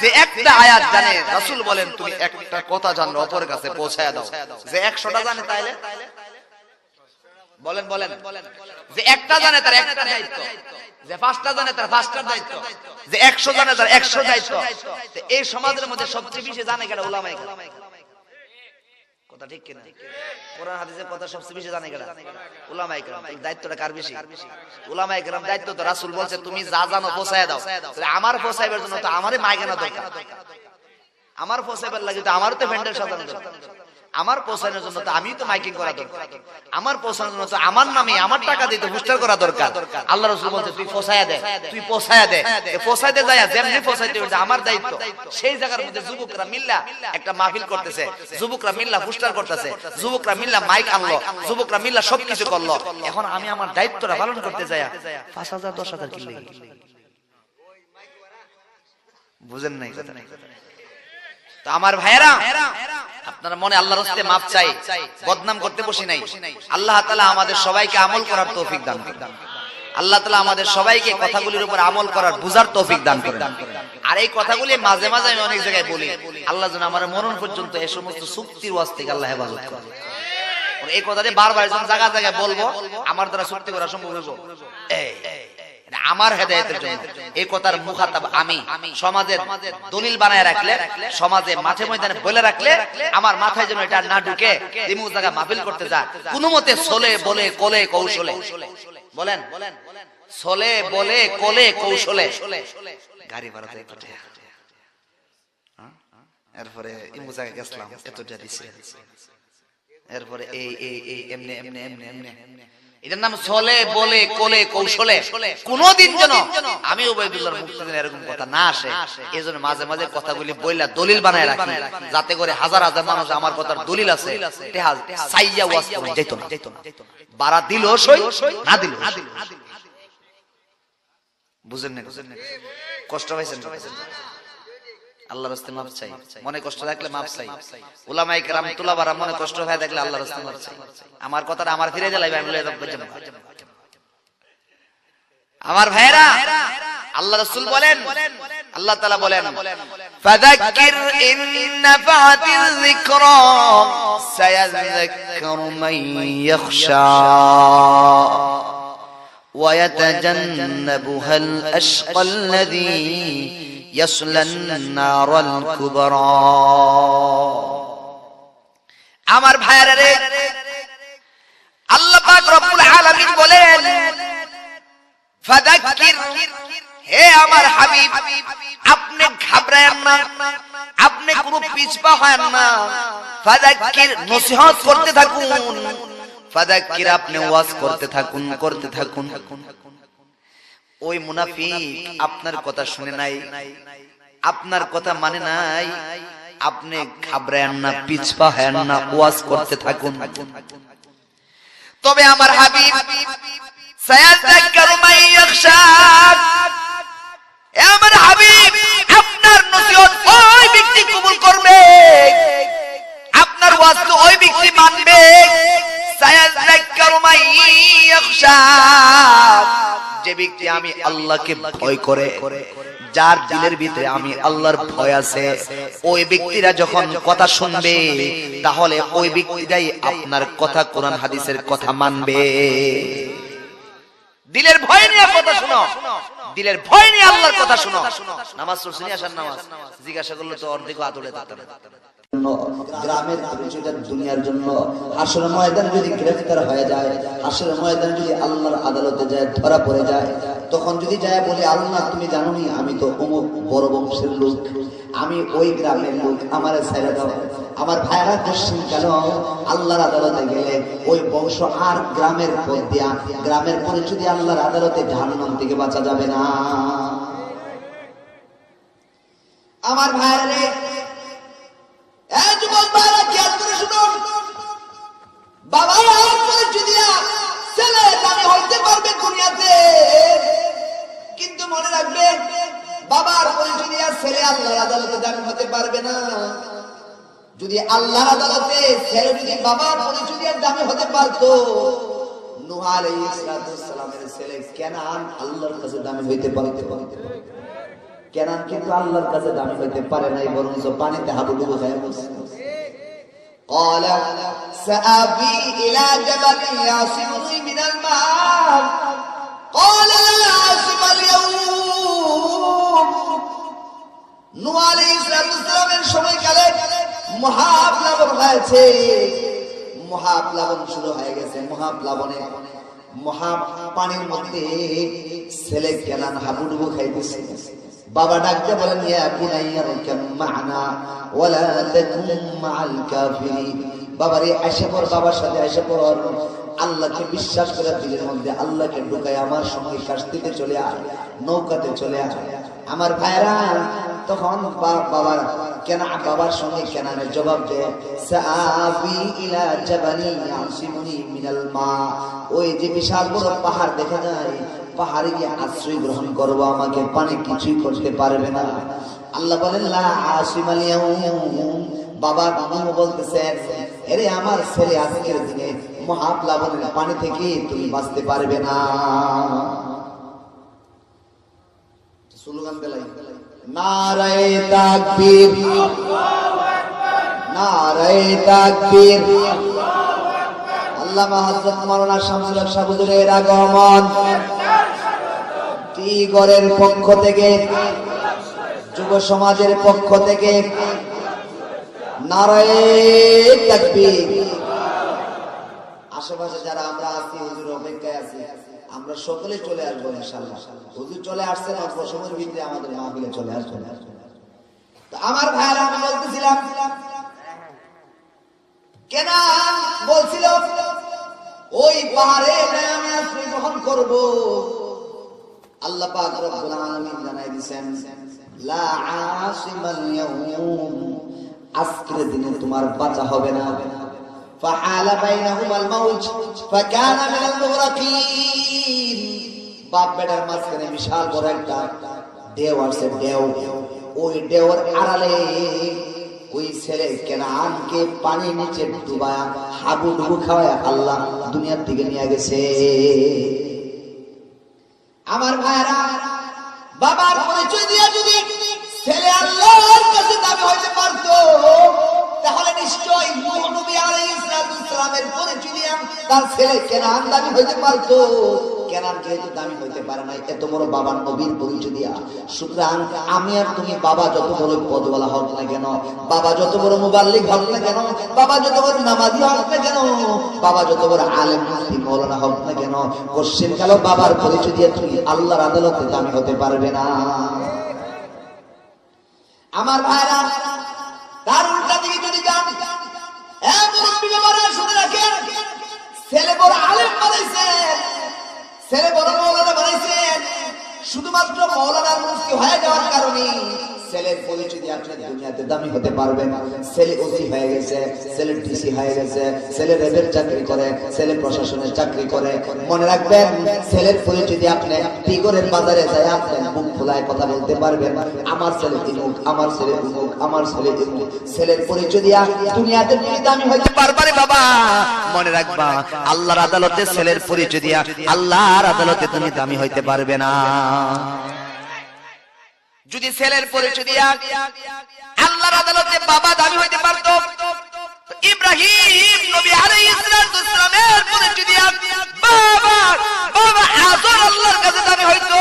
যে একটা আয়াত জানে রাসূল বলেন তুমি একটা কথা জানলে অপরের কাছে পৌঁছায়া দাও। যে 100টা জানে তাইলে বলেন যে একটা জানে তার একটা দায়িত্ব, যে 5টা জানে তার 5টার দায়িত্ব, যে 100 জানে তার 100 দায়িত্ব। এই সমাজের মধ্যে সবচেয়ে বেশি জানে কেডা? উলামায়ে কেরাম। কথা ঠিক কিনা? কোরআন হাদিসের কথা সবচেয়ে বেশি জানে কেডা? উলামায়ে কেরাম। দায়িত্বটা কার বেশি? উলামায়ে কেরাম। দায়িত্ব তো রাসূল বলছে তুমি যা জানো পৌঁছায় দাও। তাহলে আমার পৌঁছাইবার জন্য তো আমারই মাইকেনা দরকার, আমার পৌঁছাইবার লাগে তো আমারও তো ভেন্ডার সাজানো দরকার, আমার পৌঁছানোর জন্য তো আমিই তো মাইকিং করা দরকার, আমার পৌঁছানোর জন্য তো আমার নামে আমার টাকা দিয়ে তো পোস্টার করা দরকার। আল্লাহ রাসূল বলছে তুই পৌঁছায়া দে, তুই পৌঁছায়া দে। পৌঁছাইতে যায় যেমনি পৌঁছাইতে হবে আমার দায়িত্ব। সেই জায়গার মধ্যে যুবকরা মিল্লা একটা মাহফিল করতেছে, যুবকরা মিল্লা পোস্টার করতেছে, যুবকরা মিল্লা মাইক আনলো, যুবকরা মিল্লা সবকিছু করলো। এখন আমি আমার দায়িত্বটা পালন করতে যাই 5000 10,000 কি লাগে? বুঝেন নাই কথা? তো আমার ভাইয়েরা, আপনারা মনে আল্লাহর রাস্তায় মাফ চাই, বদনাম করতে বসি নাই। আল্লাহ তাআলা আমাদের সবাইকে আমল করার তৌফিক দান করেন। আল্লাহ তাআলা আমাদের সবাইকে কথাগুলির উপর আমল করার বুঝার তৌফিক দান করেন। আর এই কথাগুলি মাঝে মাঝে আমি অনেক জায়গায় বলি, আল্লাহ যেন আমার মরণ পর্যন্ত এই সমস্ত চুক্তির ওয়াজ থেকে আল্লাহ হেফাজত করেন। এই কথাটি বারবার যখন জায়গা জায়গায় বলবো, আমার দ্বারা চুক্তি করা সম্ভব হইব? আমার হেদায়েতের জন্য এই কথার মুখাতাব আমি। সমাজের দলিল বানায় রাখলে, সমাজে মাঠে ময়দানে বলে রাখলে আমার মাথায় যেন এটা না ঢুকে এমন জায়গা মাহফিল করতে যায় কোনো মতে ছলে বলে কোলে কৌশলে, বলেন ছলে বলে কোলে কৌশলে গাড়ি ভাড়া দেয় কত, এরপরে এমন জায়গায় গেছিলাম এতটা দিছে, এরপরে এই এই এই এমনে এমনে এমনে এমনে, এটার নাম ছলে বলে কোলে কৌশলে। কোনদিন যেন আমি উবাইদুল্লাহর মুখ থেকে এরকম কথা না আসে, এজন্য মাঝে মাঝে কথাগুলি বইলা দলিল বানায় রাখি, যাতে করে হাজার হাজার মানুষ আমার কথার দলিল আছে সাইয়া ওয়াজ করে যেত না, বাড়া দিল সই না দিল। বুঝেন না? কষ্ট পাইছেন? আল্লাহর রাস্তায় মাফ চাই, মনে কষ্ট রাখলে মাফ চাই। উলামায়ে কেরাম তুলাবারা মনে কষ্ট হয় দেখলে আল্লাহর রাস্তায় মাফ চাই। আমার কথাটা আমার ফিরে যাইবে, আমি লয়ে যাব। আমার ভাইরা, আল্লাহ রাসূল বলেন আল্লাহ তাআলা বলেন ফাযাক্কির ইন নাফাতিল যিকরা সায়াযাক্কারু মান ইয়াখশা ওয়া ইয়াতাজান্নাবুহাল আশকাল লাযী ইয়াসলান নারাল কুবরা। আমার ভাইরা রে, আল্লাহ পাক রব্বুল আলামিন বলেন ফাযাক্কির, হে আমার হাবিব আপনি ঘাবড়ায়েন না, আপনি কোনো পিছপা হন না। ফাযাক্কির, নসিহত করতে থাকুন। ফাযাক্কির, আপনি ওয়াজ করতে থাকুন, করতে থাকুন। ওই মুনাফিক আপনার কথা শুনে নাই, আপনার কথা মানে নাই, আপনি ঘাবড়ায়েন না, পিছপা হন না, ওয়াজ করতে থাকুন। তবে আমার হাবিব সায়াযাক্কারু মান ইয়াখশা, আমার হাবিব আপনার নসিহত ওই ব্যক্তি কবুল করবে, আপনার ওয়াজ তো ওই ব্যক্তি মানবে। সায়াযাক্কারু মান ইয়াখশা, যে ব্যক্তি আমি আল্লাহকে ভয় করে, যার দিলের ভিতরে আমি আল্লাহর ভয় আছে, ওই ব্যক্তিরা যখন কথা শুনবে তাহলে ওই ব্যক্তিরাই আপনার কথা, কোরআন হাদিসের কথা মানবে। দিলের ভয় নিয়ে কথা শুনো, দিলের ভয় নিয়ে আল্লাহর কথা শুনো। নামাজ শুনি আসার নামাজ জিজ্ঞাসা করলে তো অর্ধেক আতলে থাকতে না। গ্রামের পরিচয়টা দুনিয়ার জন্য, হাসর ময়দানে যদি গ্রেফতার হয়ে যায়, হাসর ময়দানে যদি আল্লাহর আদালতে যায় ধরা পড়ে যায়, তখন যদি যায় বলে আল্লাহ তুমি জানোনি আমি তো অমুক বড় বংশের লোক, আমি ওই গ্রামের লোক, আমার ছেড়ে দাও। আমার ভাইরা কোশ্চিন কেন আল্লাহর আদালতে গেলে ওই বংশ আর গ্রামের পথ দিয়া, গ্রামের পরিচয় দিয়ে আল্লাহর আদালতে জাহান্নাম থেকে বাঁচা যাবে না। আমার ভাইরা রে, এই যুবক ভাইরা খেয়াল করে শুনুন, বাবার পরিচয় দিয়া ছেলে দামি হইতে পারবে দুনিয়াতে, কিন্তু মনে রাখবে বাবার পরিচয় দিয়া ছেলে আল্লাহর আদালতে দামি হতে পারবে না। যদি আল্লাহর আদালতে ছেলে যদি বাবার পরিচয় দিয়ে দামি হতে পারতো, নূহ আলাইহিস সালামের ছেলে কেনান আল্লাহর কাছে দামি হইতে পারতো। কেনান কিন্তু আল্লাহর কাছে দামি হইতে পারে নাই, বরং পানিতে হাবুডুবু হয়ে গেছে। قال سآوي إلى جبل يعصمني من الماء قال لا عاصم اليوم। নূহ আলাইহিস সালামের সময়কালে মহাপ্লাবন হয়েছে, মহাপ্লাবন শুরু হয়ে গেছে। মহাপ্লাবনে মহা পানির মধ্যে ছেলে কেনান হাবুডুবু খাইতেছে। বাবা ডাকতে বলেন ইয়া বুনাইয়া রকাম মা'না ওয়ালা তাকুম মা'আল কাফিরিন। বাবারে আয়েশা পর, বাবার সাথে আয়েশা পর, আল্লাহকে বিশ্বাস করে দিলের মধ্যে আল্লাহকে ঢুকায় আমার সঙ্গে কাশতিতে চলে আয়, নৌকাতে চলে আয়। আমার ভাইরা তখন বাবার কেনা, বাবার সঙ্গে কেনানের জবাব দেয় সাআবি ইলা জাবালি ইয়াসিমুনি মিনাল মা। ওই যে বিশাল বড় পাহাড় দেখা যায়, পাহাড়ে গিয়ে আশ্রয় গ্রহণ করবো, আমাকে পানি কিছুই করতে পারবে না। আল্লাহ বলেন লা আসিমাল ইয়াউম। বাবা নূহ বলতেছেন আরে আমার ছেলে আজকের দিনে মহাপ্লাবনের পানি থেকে তুমি বাঁচতে পারবে না। স্লোগান দিলাই নারায়ে তাকবীর, নারায়ে তাকবীর। আল্লামা হযরত মাওলানা শামসুল হক সাহেব হুজুরের আগমন, টিগরের পক্ষ থেকে, যুব সমাজের পক্ষ থেকে নারায়ে তাকবীর। আশেপাশে যারা আমরা আছি, হুজুর অপেক্ষায় আছি, আমরা সকলে চলে আসবো ইনশাআল্লাহ। হুজুর চলে আসছেন, অল্প সময়ের ভিতরে আমাদের মাহফিলে চলে আসবেন। তো আমার ভাইরা, আমি বলতেছিলাম কেন বলছিল ওই পাহাড়ে আমি আশ্রয় গ্রহণ করব। আল্লাহ পাক রব্বুল আলামিন জানাই দিবেন লা আসিমাল ইয়াউম, আজকের দিনে তোমার বাঁচা হবে না। ফাহালা বাইনাহুমাল মাউজ ফাকানা মিনাল মুগরাকিন। বাপ বেটার মাঝখানে বিশাল বড় একটা ঢেউ আসছে, ঢেউ। ওই ঢেউর আড়ালে ওই ছেলে কেনানকে পানি নিচে ডুবায়া হাবুডুবু খাওয়ায় আল্লাহ দুনিয়ার দিকে নিয়ে গেছে। আমার ভাইরা বাবার পরিচয় দিয়ে যদি ছেলে আল্লাহর কাছে দাবি হইতে পারতো, তাহলে নিশ্চয়ই নূহ নবী আলাইহিস সালামের পরিচয় দিয়ে তার ছেলে কেনান দাবি হইতে পারতো। কেনান যেহেতু দামি হইতে পারে না, এত বড় বাবার নবীর পরিচয় দিয়া, সুতরাং আমি আর তুমি বাবা যত বড় পদওয়ালা হোক না কেন, বাবা যত বড় মুবাল্লিগ হোক না কেন, বাবা যত বড় নামাজি হোক না কেন, বাবা যত বড় আলেম মুফতি মাওলানা হোক না কেন, কোশ্চেন কালো বাবার পরিচয় দিয়ে তুমি আল্লাহর আদালতে দামি হতে পারবে না। আমার ভাইরা, তার উল্টা দিকে যদি যান, মুরব্বী বাবারা শুনে রাখেন, ছেলে বড় আলেম বানাইছেন, ছেলে বড় মাওলানা বানাইছেন, শুধুমাত্র মাওলানার মুফতি হয়ে যাওয়ার কারণে ছেলের পরিচয় দিয়ে আপনি দুনিয়াতে দামি হতে পারবেন। ছেলে ওসি হয়ে গেছে, ছেলে ডিসি হয়ে গেছে, ছেলে রেলের চাকরি করে, ছেলে প্রশাসনের চাকরি করে, মনে রাখবেন ছেলের পরিচয় দিয়ে আপনি টিগরের বাজারে যায় আপনি মুখ খোলায় কথা বলতে পারবেন, আমার ছেলে তিনুক, আমার ছেলে তিনুক, আমার ছেলে তিনুক। ছেলের পরিচয় দিয়া দুনিয়াতে তুমি দামি হইতে পারবারে বাবা, মনে রাখবা আল্লাহর আদালতে ছেলের পরিচয় দিয়া আল্লাহর আদালতে তুমি দামি হইতে পারবে না। যদি ছেলের পরিচয় দিয়া আল্লাহর আদালতে বাবা দামি হইতে পারত, ইব্রাহিম নবী আলাইহিস সালামের পরিচয় দিয়া বাবা আযর আল্লাহর কাছে দামি হইতো।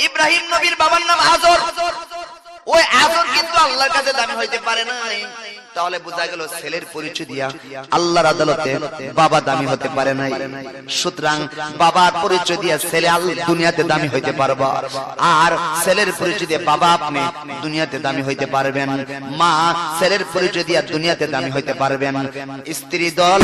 ইব্রাহিম নবীর বাবার নাম আযর, ওই আযর কিন্তু আল্লাহর কাছে দামি হইতে পারে নাই। তাহলে বোঝা গেল ছেলের পরিচয় দিয়া আল্লাহর আদালতে বাবা দামি হতে পারে নাই। সুতরাং বাবার পরিচয় দিয়া ছেলে দুনিয়াতে দামি হইতে পারবে, আর ছেলের পরিচয় দিয়ে বাবা আপনি দুনিয়াতে দামি হইতে পারবেন। মা ছেলের পরিচয় দিয়া দুনিয়াতে দামি হইতে পারবেন। স্ত্রী দল